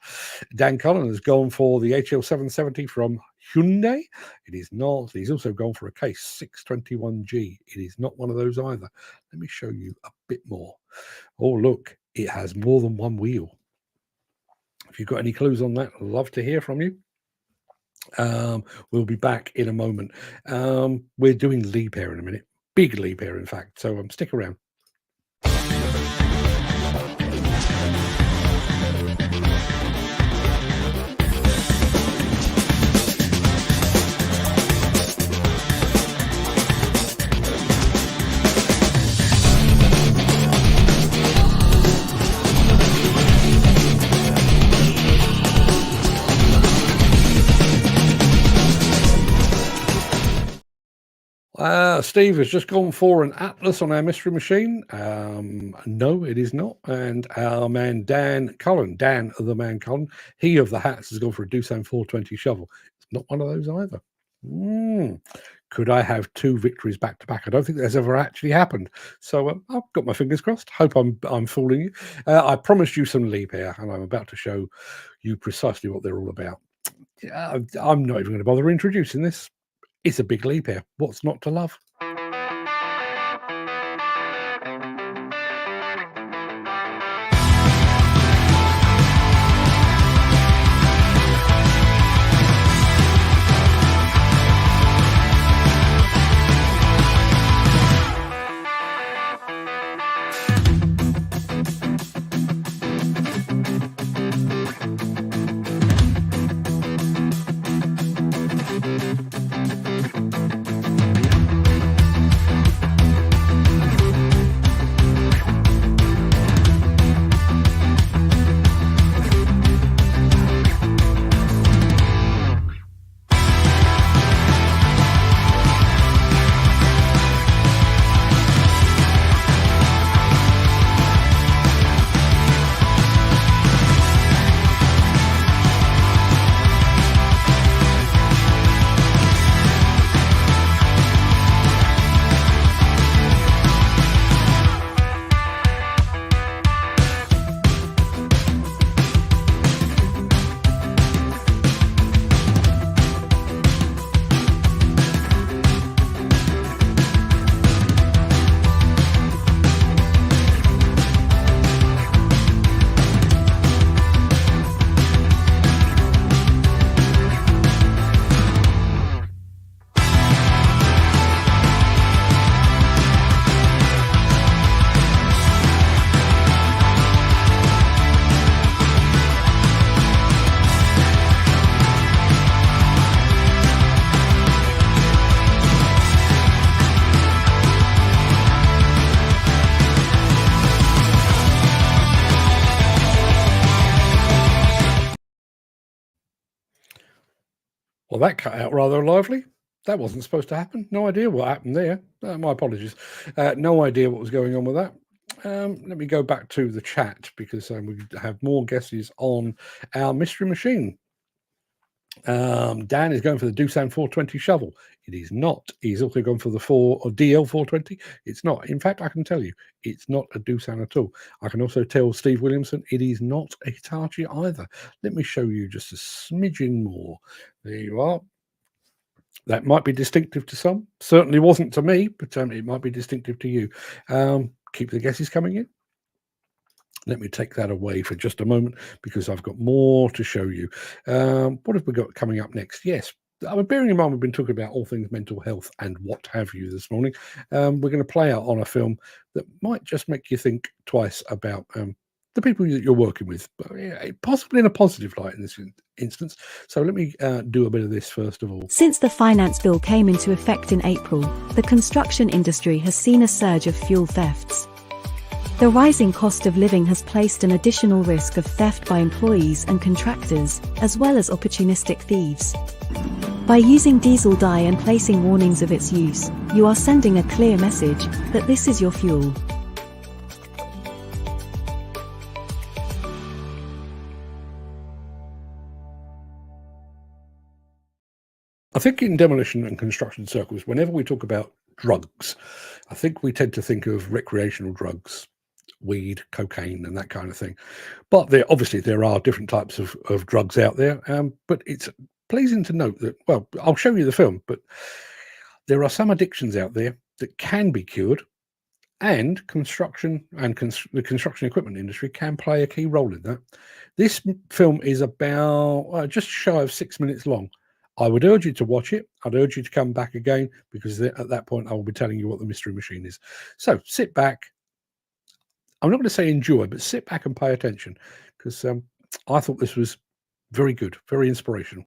Dan Cullen has gone for the HL770 from Hyundai. It is not. He's also gone for a case 621G. It is not one of those either. Let me show you a bit more. Oh, look, it has more than one wheel. If you've got any clues on that, I'd love to hear from you. We'll be back in a moment. We're doing Liebherr in a minute. Big Liebherr, in fact. So stick around. Steve has just gone for an Atlas on our mystery machine. No, it is not. And our man Dan Cullen, Dan the man Cullen, he of the hats, has gone for a Doosan 420 shovel. It's not one of those either. Could I have 2 victories back to back? I don't think that's ever actually happened. So I've got my fingers crossed. Hope I'm fooling you. I promised you some Liebherr, and I'm about to show you precisely what they're all about. I'm not even going to bother introducing this. It's a big Liebherr. What's not to love? Well, that cut out rather lively. That wasn't supposed to happen. No idea what happened there. My apologies. No idea what was going on with that. Let me go back to the chat because we have more guesses on our mystery machine. Dan is going for the Doosan 420 shovel. It is not. He's also gone for the DL 420. It's not. In fact, I can tell you, it's not a Doosan at all. I can also tell Steve Williamson it is not a Hitachi either. Let me show you just a smidgen more. There you are. That might be distinctive to some. Certainly wasn't to me, but it might be distinctive to you. Keep the guesses coming in. Let me take that away for just a moment because I've got more to show you. What have we got coming up next? Yes, bearing in mind we've been talking about all things mental health and what have you this morning. We're going to play out on a film that might just make you think twice about the people that you're working with, possibly in a positive light in this instance. So let me do a bit of this first of all. Since the finance bill came into effect in April, the construction industry has seen a surge of fuel thefts. The rising cost of living has placed an additional risk of theft by employees and contractors, as well as opportunistic thieves. By using diesel dye and placing warnings of its use, you are sending a clear message that this is your fuel. I think in demolition and construction circles, whenever we talk about drugs, I think we tend to think of recreational drugs, weed, cocaine, and that kind of thing. But there are different types of drugs out there. But it's pleasing to note that, well, I'll show you the film, but there are some addictions out there that can be cured, and construction and the construction equipment industry can play a key role in that. This film is about just shy of 6 minutes long. I would urge you to watch it. I'd urge you to come back again because at that point I will be telling you what the mystery machine is. So sit back. I'm not going to say enjoy, but sit back and pay attention because I thought this was very good, very inspirational.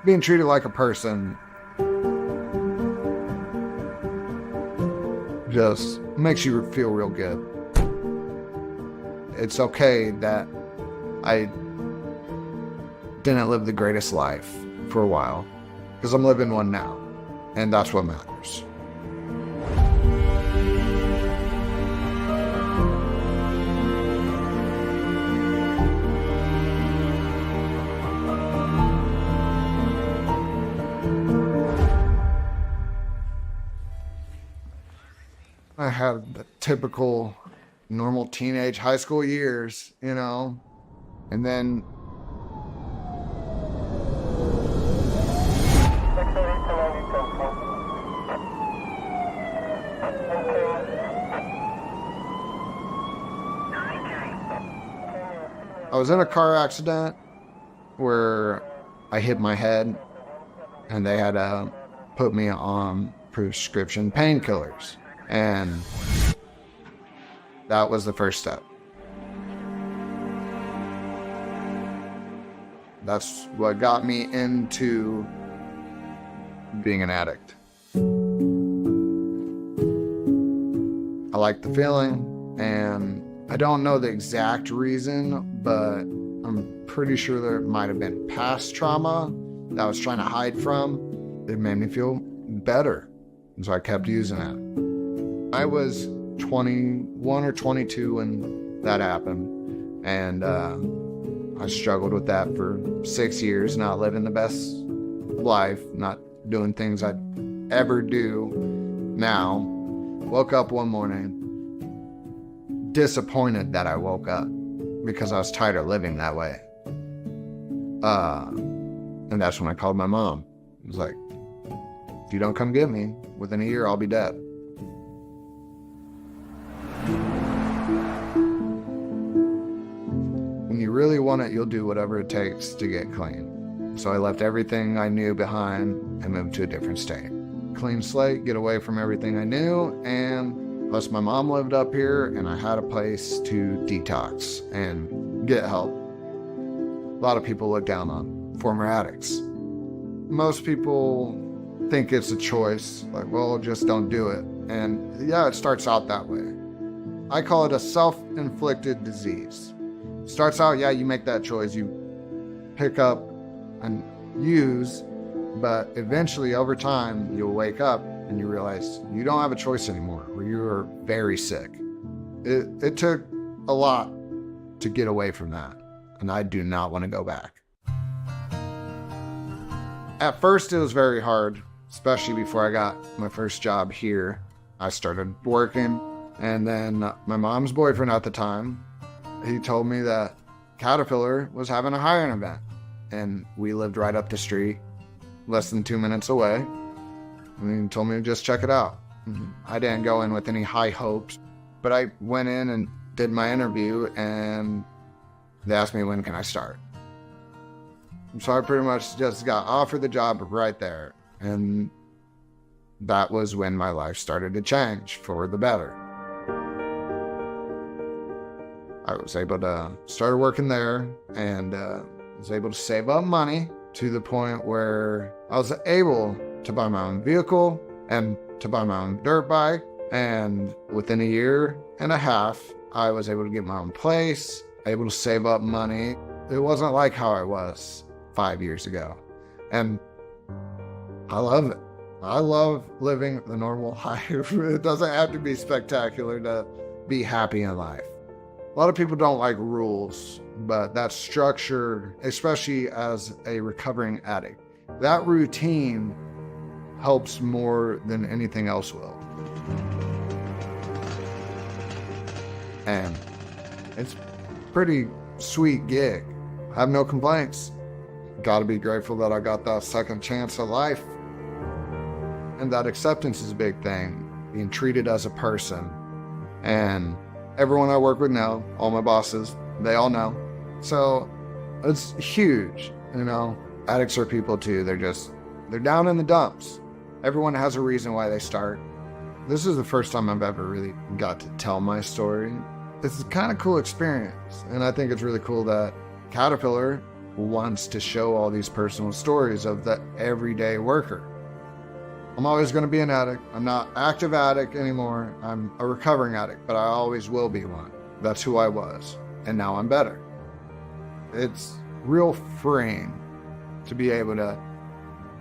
Being treated like a person just makes you feel real good. It's okay that I didn't live the greatest life for a while because I'm living one now, and that's what matters. I had the typical normal teenage high school years, and then I was in a car accident where I hit my head and they had to put me on prescription painkillers. And that was the first step. That's what got me into being an addict. I like the feeling, and I don't know the exact reason, but I'm pretty sure there might have been past trauma that I was trying to hide from. It made me feel better, and so I kept using it. I was 21 or 22 when that happened, and I struggled with that for 6 years, not living the best life, not doing things I'd ever do now. Woke up one morning disappointed that I woke up because I was tired of living that way. And that's when I called my mom. I was like, if you don't come get me, within a year I'll be dead. When you really want it, you'll do whatever it takes to get clean. So I left everything I knew behind and moved to a different state. Clean slate, get away from everything I knew, and plus my mom lived up here and I had a place to detox and get help. A lot of people look down on former addicts. Most people think it's a choice, like, well, just don't do it. And yeah, it starts out that way. I call it a self-inflicted disease. Starts out, yeah, you make that choice, you pick up and use, but eventually over time you'll wake up and you realize you don't have a choice anymore, or you're very sick. It took a lot to get away from that, and I do not want to go back. At first it was very hard, especially before I got my first job here. I started working, and then my mom's boyfriend at the time, he told me that Caterpillar was having a hiring event, and we lived right up the street, less than 2 minutes away. And he told me to just check it out. I didn't go in with any high hopes, but I went in and did my interview, and they asked me, when can I start? So I pretty much just got offered the job right there. And that was when my life started to change for the better. I was able to start working there, and was able to save up money to the point where I was able to buy my own vehicle and to buy my own dirt bike. And within a year and a half, I was able to get my own place, able to save up money. It wasn't like how I was 5 years ago. And I love it. I love living the normal life. It doesn't have to be spectacular to be happy in life. A lot of people don't like rules, but that structure, especially as a recovering addict, that routine helps more than anything else will. And it's a pretty sweet gig. I have no complaints. Got to be grateful that I got that second chance at life. And that acceptance is a big thing, being treated as a person. And everyone I work with now, all my bosses, they all know. So it's huge, you know. Addicts are people too. They're down in the dumps. Everyone has a reason why they start. This is the first time I've ever really got to tell my story. It's a kind of cool experience. And I think it's really cool that Caterpillar wants to show all these personal stories of the everyday worker. I'm always going to be an addict. I'm not active addict anymore. I'm a recovering addict, but I always will be one. That's who I was. And now I'm better. It's real freeing to be able to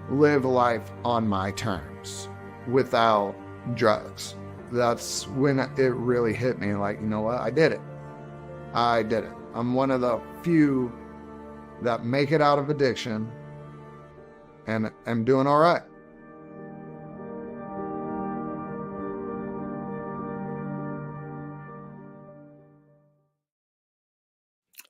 live life on my terms without drugs. That's when it really hit me, like, you know what? I did it. I did it. I'm one of the few that make it out of addiction, and I'm doing all right.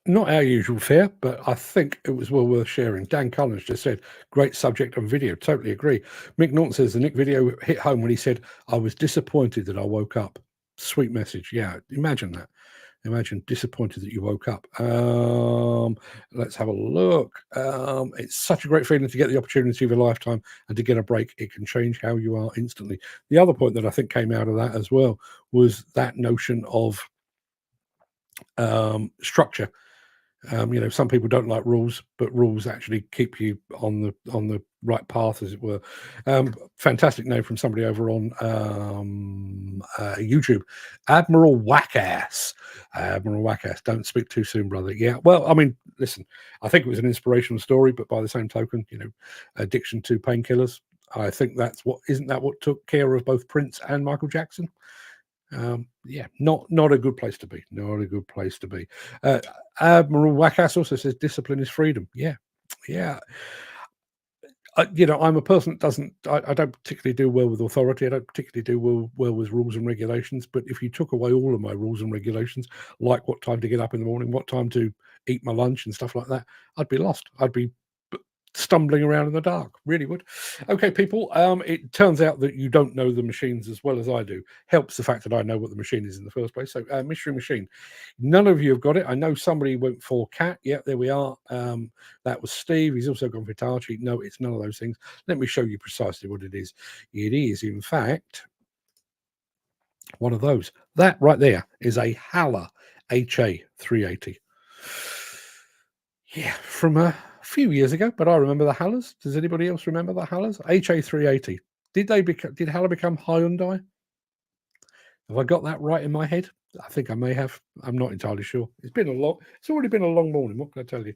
Not our usual fare, but I think it was well worth sharing. Dan Collins just said, great subject on video. Totally agree. Mick Norton says the Nick video hit home when he said, I was disappointed that I woke up. Sweet message. Yeah, imagine that. Imagine disappointed that you woke up. Let's have a look. It's such a great feeling to get the opportunity of a lifetime and to get a break. It can change how you are instantly. The other point that I think came out of that as well was that notion of structure. You know, some people don't like rules, but rules actually keep you on the right path, as it were. Fantastic name from somebody over on YouTube, Admiral Wackass. Admiral Wackass, don't speak too soon, brother. Yeah, well, I mean, listen, I think it was an inspirational story, but by the same token, you know, addiction to painkillers. I think isn't that what took care of both Prince and Michael Jackson? Yeah, not a good place to be. Not a good place to be. Admiral Wackass also says discipline is freedom. Yeah. You know, I'm a person that doesn't. I don't particularly do well with authority. I don't particularly do well with rules and regulations. But if you took away all of my rules and regulations, like what time to get up in the morning, what time to eat my lunch, and stuff like that, I'd be lost. I'd be stumbling around in the dark. Really would. Okay, people, it turns out that you don't know the machines as well as I do. Helps the fact that I know what the machine is in the first place. So mystery machine, none of you have got it. I know somebody went for cat. Yeah, there we are. That was Steve. He's also gone for Hitachi. No, it's none of those things. Let me show you precisely what it is. It is in fact one of those. That right there is a Haller HA380. Yeah, from a few years ago, but I remember the Hallers. Does anybody else remember the Hallers? HA380. Did Haller become Hyundai? Have I got that right in my head? I think I may have. I'm not entirely sure. It's already been a long morning. What can I tell you?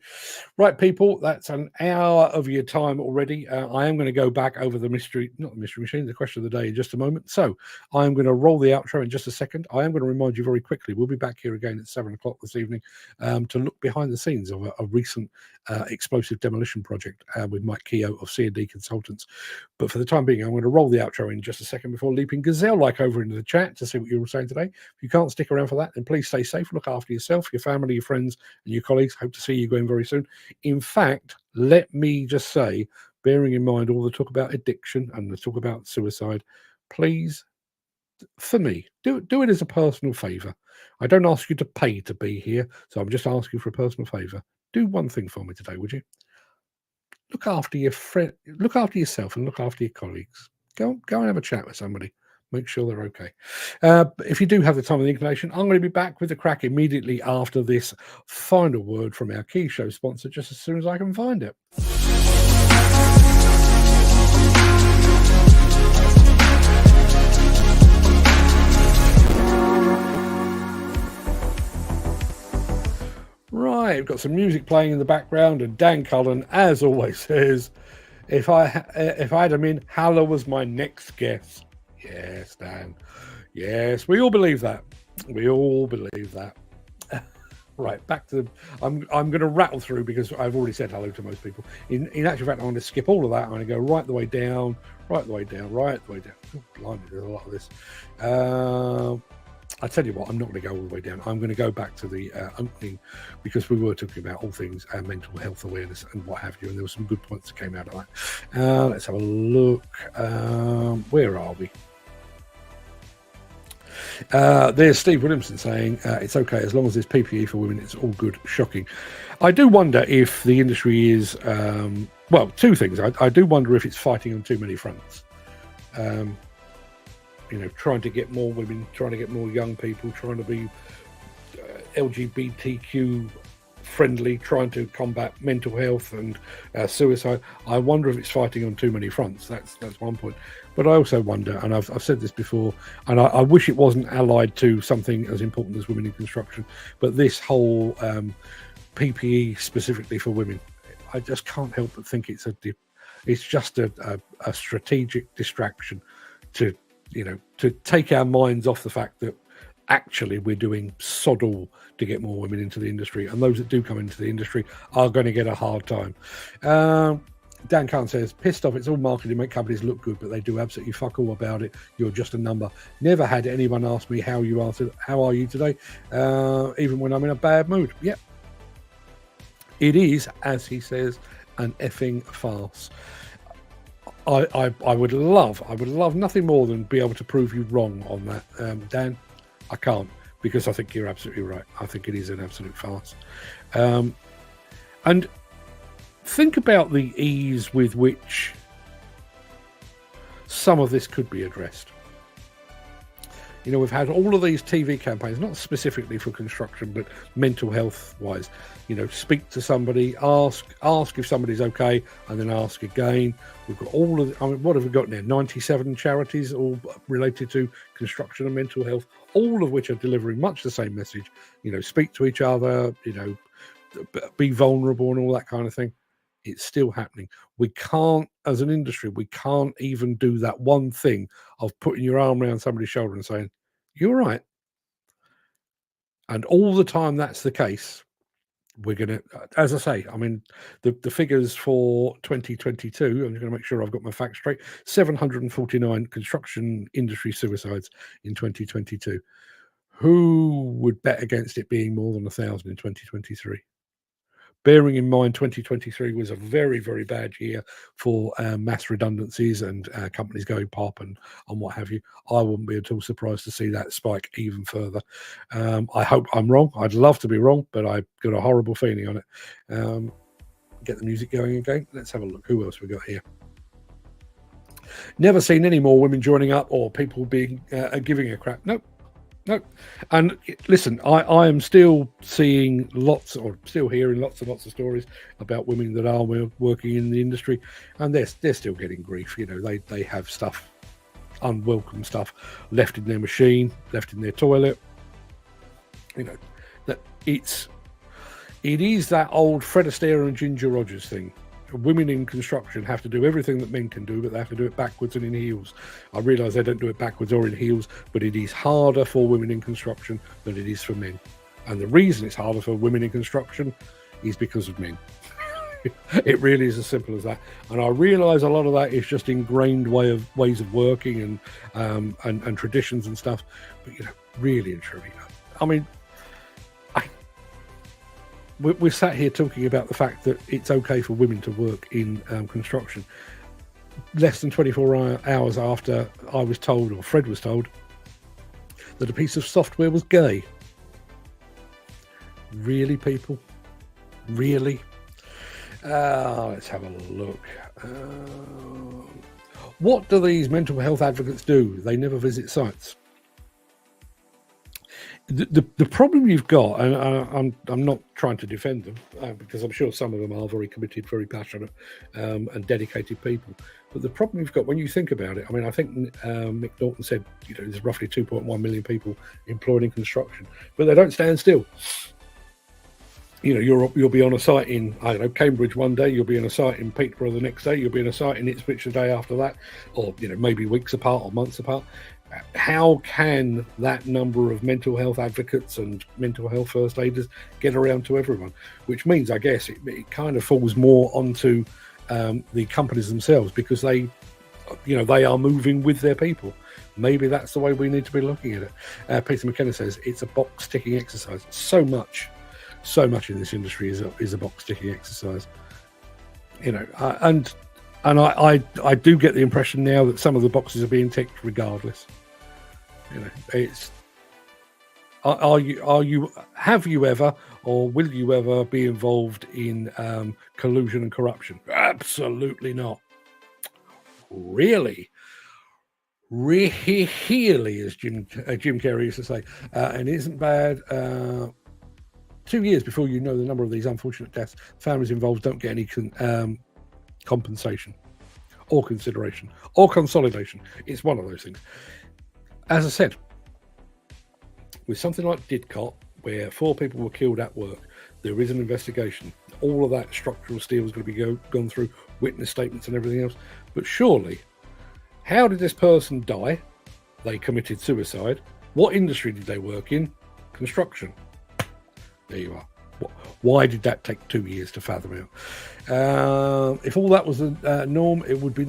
Right, people, that's an hour of your time already. I am going to go back over not the mystery machine, the question of the day in just a moment. So I'm going to roll the outro in just a second. I am going to remind you very quickly, we'll be back here again at 7:00 this evening to look behind the scenes of a recent explosive demolition project with Mike Keogh of C&D Consultants. But for the time being, I'm going to roll the outro in just a second before leaping gazelle-like over into the chat to see what you're all saying today. If you can't stick around for that, then please stay safe, look after yourself, your family, your friends, and your colleagues. Hope to see you going very soon. In fact, let me just say, bearing in mind all the talk about addiction and the talk about suicide, please, for me, do it as a personal favor. I don't ask you to pay to be here, so I'm just asking for a personal favor. Do one thing for me today, would you? Look after your friend, look after yourself, and look after your colleagues. Go and have a chat with somebody. Make sure they're okay. If you do have the time and the inclination, I'm going to be back with the Craic immediately after this final word from our key show sponsor, just as soon as I can find it. Right, we've got some music playing in the background, and Dan Cullen, as always, says, if I had him in, Haller was my next guest. Yes, Dan. Yes, we all believe that. We all believe that. Right, back to I'm going to rattle through because I've already said hello to most people. In actual fact, I'm going to skip all of that. I'm going to go right the way down, right the way down, right the way down. Oh, blimey, there's a lot of this. I tell you what, I'm not going to go all the way down. I'm going to go back to the opening because we were talking about all things mental health awareness and what have you, and there were some good points that came out of that. Let's have a look. Where are we? There's Steve Williamson saying it's okay as long as there's PPE for women, it's all good. Shocking. I do wonder if the industry is two things. I do wonder if it's fighting on too many fronts. Trying to get more women, trying to get more young people, trying to be LGBTQ friendly, trying to combat mental health and suicide. I wonder if it's fighting on too many fronts. That's one point. But I also wonder, and I've said this before, and I wish it wasn't allied to something as important as women in construction, but this whole PPE specifically for women, I just can't help but think it's just a strategic distraction to take our minds off the fact that actually we're doing sod all to get more women into the industry, and those that do come into the industry are going to get a hard time. Dan Khan says, pissed off, it's all marketing, make companies look good, but they do absolutely fuck all about it. You're just a number. Never had anyone ask me how are you today, even when I'm in a bad mood. Yep. It is, as he says, an effing farce. I would love nothing more than be able to prove you wrong on that, Dan. I can't, because I think you're absolutely right. I think it is an absolute farce. And think about the ease with which some of this could be addressed. We've had all of these TV campaigns, not specifically for construction, but mental health wise. Speak to somebody, ask if somebody's okay, and then ask again. We've got what have we got now? 97 charities all related to construction and mental health, all of which are delivering much the same message. Speak to each other, be vulnerable and all that kind of thing. It's still happening. We can't, as an industry, we can't even do that one thing of putting your arm around somebody's shoulder and saying, you're right. And all the time that's the case, we're going to, as I say, the figures for 2022, I'm going to make sure I've got my facts straight, 749 construction industry suicides in 2022. Who would bet against it being more than 1,000 in 2023? Bearing in mind 2023 was a very, very bad year for mass redundancies and companies going pop and what have you. I wouldn't be at all surprised to see that spike even further. I hope I'm wrong. I'd love to be wrong, but I've got a horrible feeling on it. Get the music going again. Let's have a look. Who else we got here? Never seen any more women joining up or people being giving a crap. Nope. No, and listen, I am still seeing still hearing lots and lots of stories about women that are working in the industry, and they're still getting grief. They have stuff, unwelcome stuff, left in their machine, left in their toilet. You know, that it is that old Fred Astaire and Ginger Rogers thing. Women in construction have to do everything that men can do, but they have to do it backwards and in heels. I realise they don't do it backwards or in heels, but it is harder for women in construction than it is for men. And the reason it's harder for women in construction is because of men. It really is as simple as that. And I realise a lot of that is just ingrained ways of working and traditions and stuff. But really and truly, I mean, we're sat here talking about the fact that it's okay for women to work in construction. Less than 24 hours after I was told, or Fred was told, that a piece of software was gay. Really, people? Really? Let's have a look. What do these mental health advocates do? They never visit sites. The problem you've got, and I'm not trying to defend them, because I'm sure some of them are very committed, very passionate, and dedicated people. But the problem you've got when you think about it, I mean, I think Mick Norton said, there's roughly 2.1 million people employed in construction, but they don't stand still. You'll be on a site in, I don't know, Cambridge one day, you'll be on a site in Peterborough the next day, you'll be on a site in Ipswich the day after that, or maybe weeks apart or months apart. How can that number of mental health advocates and mental health first aiders get around to everyone? Which means, I guess, it kind of falls more onto the companies themselves, because they are moving with their people. Maybe that's the way we need to be looking at it. Peter McKenna says it's a box ticking exercise. So much in this industry is a box ticking exercise. And I do get the impression now that some of the boxes are being ticked regardless. It's have you ever or will you ever be involved in collusion and corruption? Absolutely not. Really, as Jim Carrey used to say, and it isn't bad. 2 years before you know the number of these unfortunate deaths, families involved don't get any compensation or consideration or consolidation. It's one of those things. As I said, with something like Didcot, where 4 people were killed at work, there is an investigation. All of that structural steel is going to be gone through, witness statements and everything else. But surely, how did this person die? They committed suicide. What industry did they work in? Construction. There you are. Why did that take 2 years to fathom out? If all that was the norm, it wouldn't be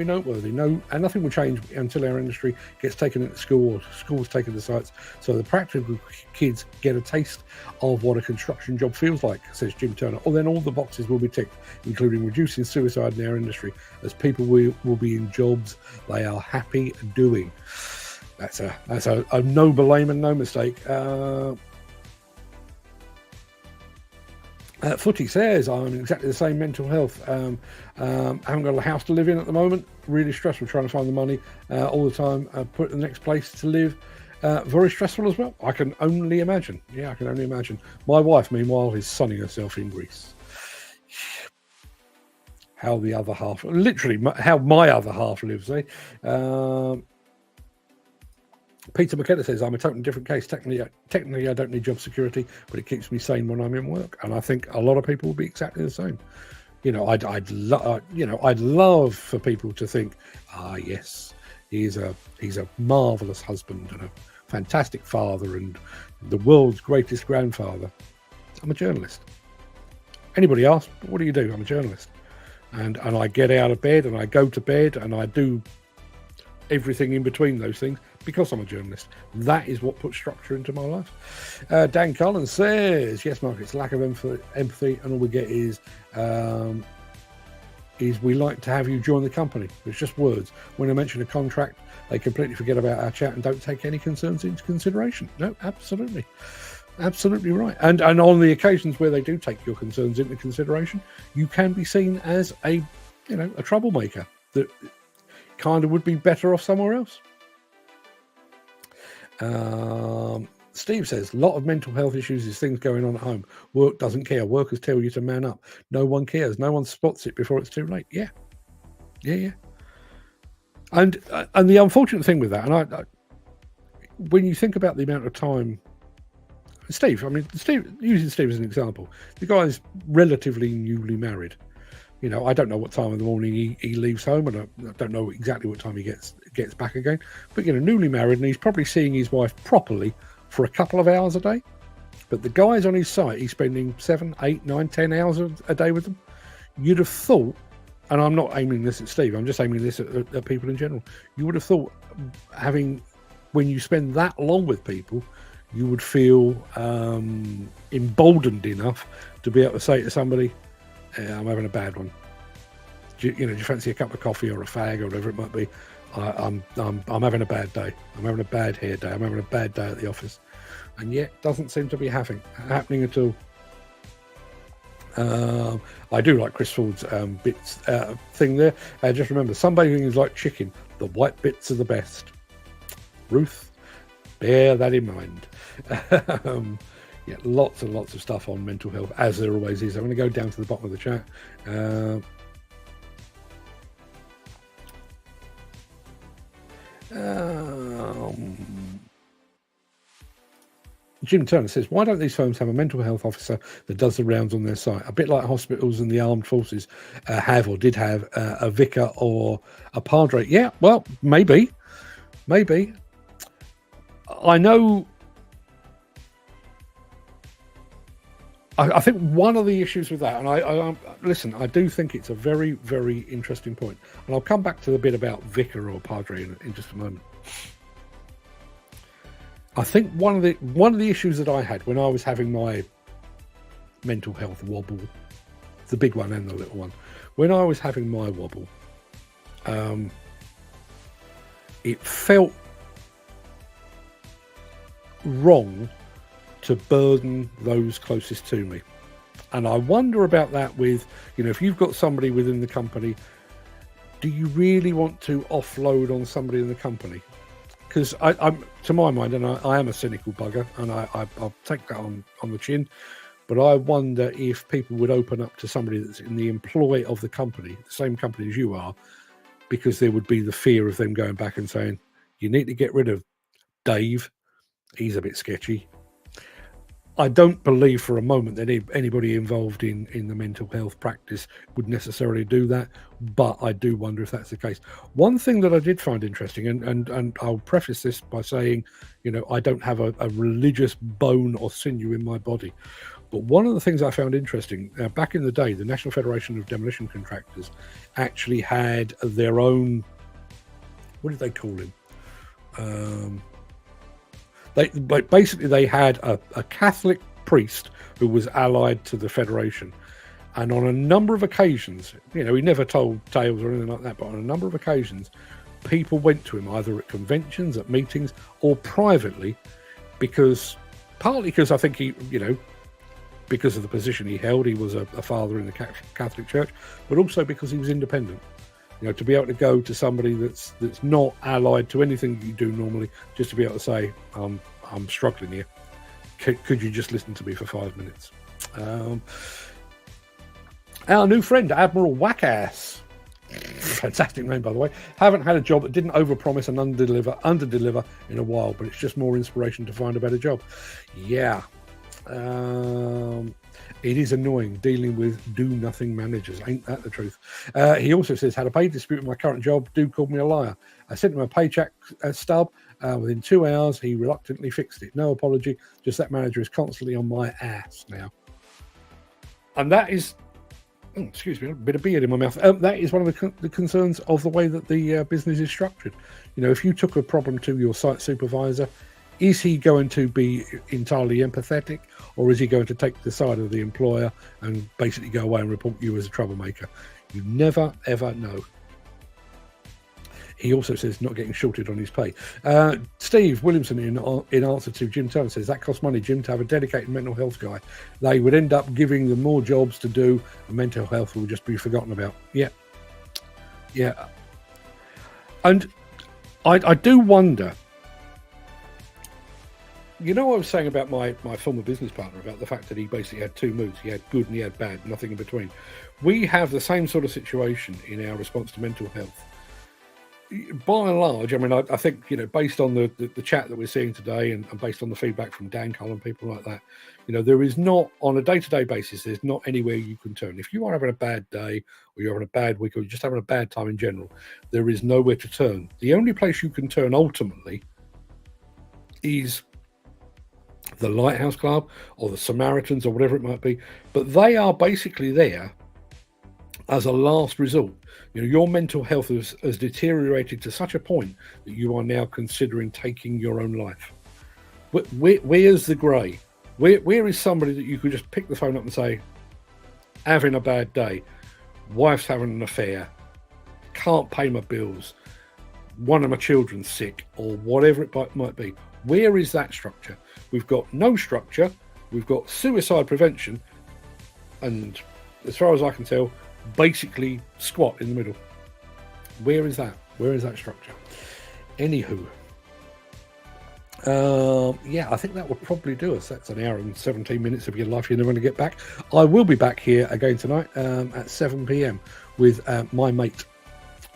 noteworthy. And nothing will change until our industry gets taken into school, or schools taken to sites, so the practical kids get a taste of what a construction job feels like, says Jim Turner. Or then all the boxes will be ticked, including reducing suicide in our industry, as people will be in jobs they are happy doing. That's a noble aim and no mistake. Footy says, I'm in exactly the same mental health. Haven't got a house to live in at the moment. Really stressful trying to find the money all the time. Put in the next place to live. Very stressful as well. I can only imagine. Yeah, I can only imagine. My wife, meanwhile, is sunning herself in Greece. How the other half, literally, how my other half lives, eh? Peter McKenna says, I'm a totally different case. Technically, I don't need job security, but it keeps me sane when I'm in work. And I think a lot of people will be exactly the same. I'd love for people to think, yes, he's a marvelous husband and a fantastic father and the world's greatest grandfather. I'm a journalist. Anybody else? What do you do? I'm a journalist. And I get out of bed and I go to bed and I do everything in between those things because I'm a journalist. That is what puts structure into my life. Dan Collins says, yes, Mark, it's lack of empathy, and all we get is we like to have you join the company. It's just words. When I mention a contract, they completely forget about our chat and don't take any concerns into consideration. No, absolutely. Absolutely right. And on the occasions where they do take your concerns into consideration, you can be seen as a troublemaker that kind of would be better off somewhere else. Steve says, a lot of mental health issues is things going on at home. Work doesn't care. Workers tell you to man up. No one cares. No one spots it before it's too late. Yeah. And the unfortunate thing with that, and I when you think about the amount of time Steve, I mean, using Steve as an example, the guy's relatively newly married. You know, I don't know what time of the morning he leaves home, and I don't know exactly what time he gets back again. But, you know, newly married, and he's probably seeing his wife properly for a couple of hours a day. But the guys on his site, he's spending 7, 8, 9, 10 hours a day with them. You'd have thought, and I'm not aiming this at Steve, I'm just aiming this at people in general. You would have thought when you spend that long with people, you would feel emboldened enough to be able to say to somebody, I'm having a bad one. Do you fancy a cup of coffee or a fag or whatever it might be? I'm having a bad day. I'm having a bad hair day. I'm having a bad day at the office. And yet doesn't seem to be happening at all. I do like Chris Ford's bits thing there. Just remember, sunbathing is like chicken. The white bits are the best. Ruth, bear that in mind. Yeah, lots and lots of stuff on mental health, as there always is. I'm going to go down to the bottom of the chat. Jim Turner says, why don't these firms have a mental health officer that does the rounds on their site? A bit like hospitals and the armed forces have or did have a vicar or a padre. Yeah, well, maybe. I know. I think one of the issues with that, and I listen, I do think it's a very, very interesting point. And I'll come back to the bit about vicar or padre in just a moment. I think one of the issues that I had when I was having my mental health wobble, the big one and the little one, when I was having my wobble, it felt wrong to burden those closest to me. And I wonder about that with, if you've got somebody within the company, do you really want to offload on somebody in the company? Because I'm, to my mind, and I am a cynical bugger, and I'll take that on the chin, but I wonder if people would open up to somebody that's in the employ of the company, the same company as you are, because there would be the fear of them going back and saying, you need to get rid of Dave, he's a bit sketchy. I don't believe for a moment that anybody involved in the mental health practice would necessarily do that, but I do wonder if that's the case. One thing that I did find interesting, and I'll preface this by saying, I don't have a religious bone or sinew in my body, but one of the things I found interesting, back in the day, the National Federation of Demolition Contractors actually had their own, what did they call him? They had a Catholic priest who was allied to the Federation, and on a number of occasions, he never told tales or anything like that, but on a number of occasions, people went to him either at conventions, at meetings, or privately, partly because I think he, because of the position he held, he was a father in the Catholic Church, but also because he was independent. To be able to go to somebody that's not allied to anything you do normally, just to be able to say, I'm struggling here. Could you just listen to me for 5 minutes? Our new friend, Admiral Wackass. Fantastic name, by the way. Haven't had a job that didn't overpromise and underdeliver in a while, but it's just more inspiration to find a better job. Yeah. It is annoying dealing with do-nothing managers. Ain't that the truth? He also says, had a pay dispute with my current job. Dude called me a liar. I sent him a paycheck stub. Within 2 hours, he reluctantly fixed it. No apology. Just that manager is constantly on my ass now. And that is... excuse me, a bit of beard in my mouth. That is one of the concerns of the way that the business is structured. If you took a problem to your site supervisor, is he going to be entirely empathetic, or is he going to take the side of the employer and basically go away and report you as a troublemaker? You never, ever know. He also says not getting shorted on his pay. Steve Williamson, in answer to Jim Turner, says that costs money, Jim, to have a dedicated mental health guy. They would end up giving them more jobs to do, and mental health will just be forgotten about. Yeah. And I do wonder... what I was saying about my former business partner, about the fact that he basically had two moods. He had good and he had bad, nothing in between. We have the same sort of situation in our response to mental health. by and large, I mean, I think, based on the chat that we're seeing today and based on the feedback from Dan Cull and people like that, there is not, on a day-to-day basis, there's not anywhere you can turn. If you are having a bad day or you're having a bad week or you're just having a bad time in general, there is nowhere to turn. The only place you can turn ultimately is the Lighthouse Club or the Samaritans or whatever it might be, but they are basically there as a last resort. Your mental health has deteriorated to such a point that you are now considering taking your own life. Where's the grey? Where is somebody that you could just pick the phone up and say, having a bad day, wife's having an affair, can't pay my bills, one of my children's sick, or whatever it might be? Where is that structure? We've got no structure. We've got suicide prevention, and as far as I can tell, basically squat in the middle. Where is that? Where is that structure? Anywho, I think that would probably do us. That's an hour and 17 minutes of your life you're never going to get back. I will be back here again tonight at 7 p.m. with my mate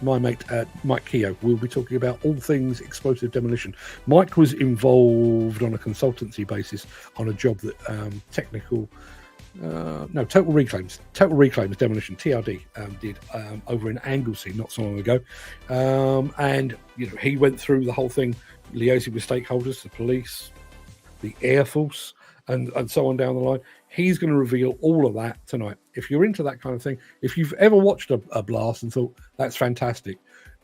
Mike Keogh. We'll be talking about all things explosive demolition. Mike was involved on a consultancy basis on a job that Total Reclaims Demolition, TRD, did over in Anglesey not so long ago. And he went through the whole thing, liaising with stakeholders, the police, the Air Force, and so on down the line. He's going to reveal all of that tonight. If you're into that kind of thing, if you've ever watched a blast and thought, that's fantastic,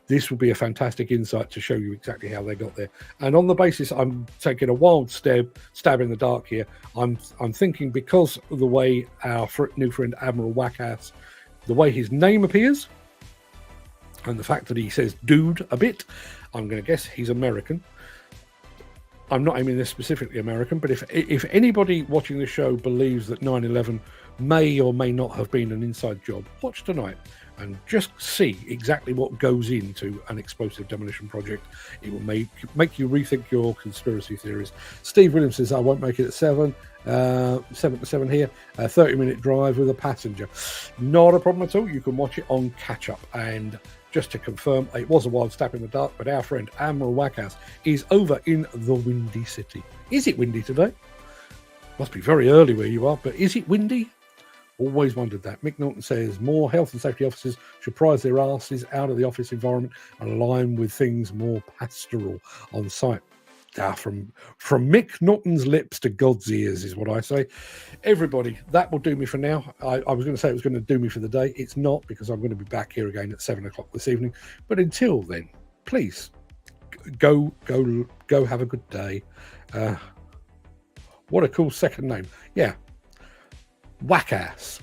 this will be a fantastic insight to show you exactly how they got there. And on the basis, I'm taking a wild stab in the dark here. I'm thinking, because of the way our new friend Admiral Wackass, the way his name appears, and the fact that he says dude a bit, I'm going to guess he's American. I'm not aiming this specifically American, but if anybody watching the show believes that 9/11 may or may not have been an inside job, watch tonight and just see exactly what goes into an explosive demolition project. It will make you rethink your conspiracy theories. Steve Williams says, I won't make it at 7. 7 to 7 here. A 30-minute drive with a passenger. Not a problem at all. You can watch it on catch up. And just to confirm, it was a wild stab in the dark, but our friend Admiral Wackass is over in the Windy City. Is it windy today? Must be very early where you are, but is it windy? Always wondered that. Mick Norton says more health and safety officers should prize their asses out of the office environment and align with things more pastoral on site. From Mick Norton's lips to God's ears is what I say. Everybody, that will do me for now. I was going to say it was going to do me for the day. It's not, because I'm going to be back here again at 7 o'clock this evening. But until then, please go have a good day. What a cool second name. Yeah. Wackass.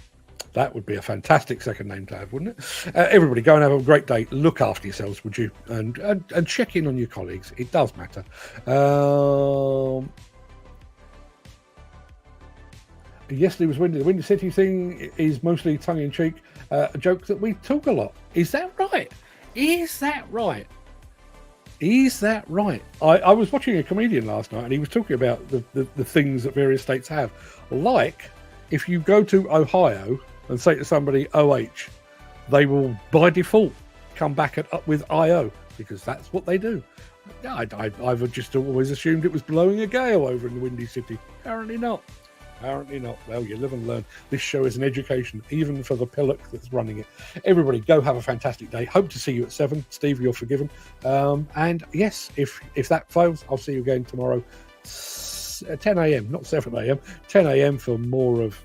That would be a fantastic second name to have, wouldn't it? Everybody, go and have a great day. Look after yourselves, would you? And check in on your colleagues. It does matter. Yesterday was windy. The Windy City thing is mostly tongue-in-cheek. A joke that we talk a lot. Is that right? Is that right? Is that right? I was watching a comedian last night, and he was talking about the things that various states have. Like, if you go to Ohio and say to somebody OH, they will by default come back up with IO, because that's what they do. I've just always assumed it was blowing a gale over in the Windy City. Apparently not. Well, you live and learn. This show is an education, even for the pillock that's running it. Everybody, go have a fantastic day. Hope to see you at 7. Steve, you're forgiven. And yes, if that fails, I'll see you again tomorrow. 10 a.m, not 7 a.m, 10 a.m for more of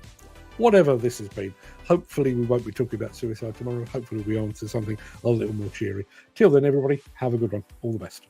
whatever this has been. Hopefully we won't be talking about suicide tomorrow. Hopefully we'll be on to something a little more cheery. Till then, everybody, have a good one. All the best.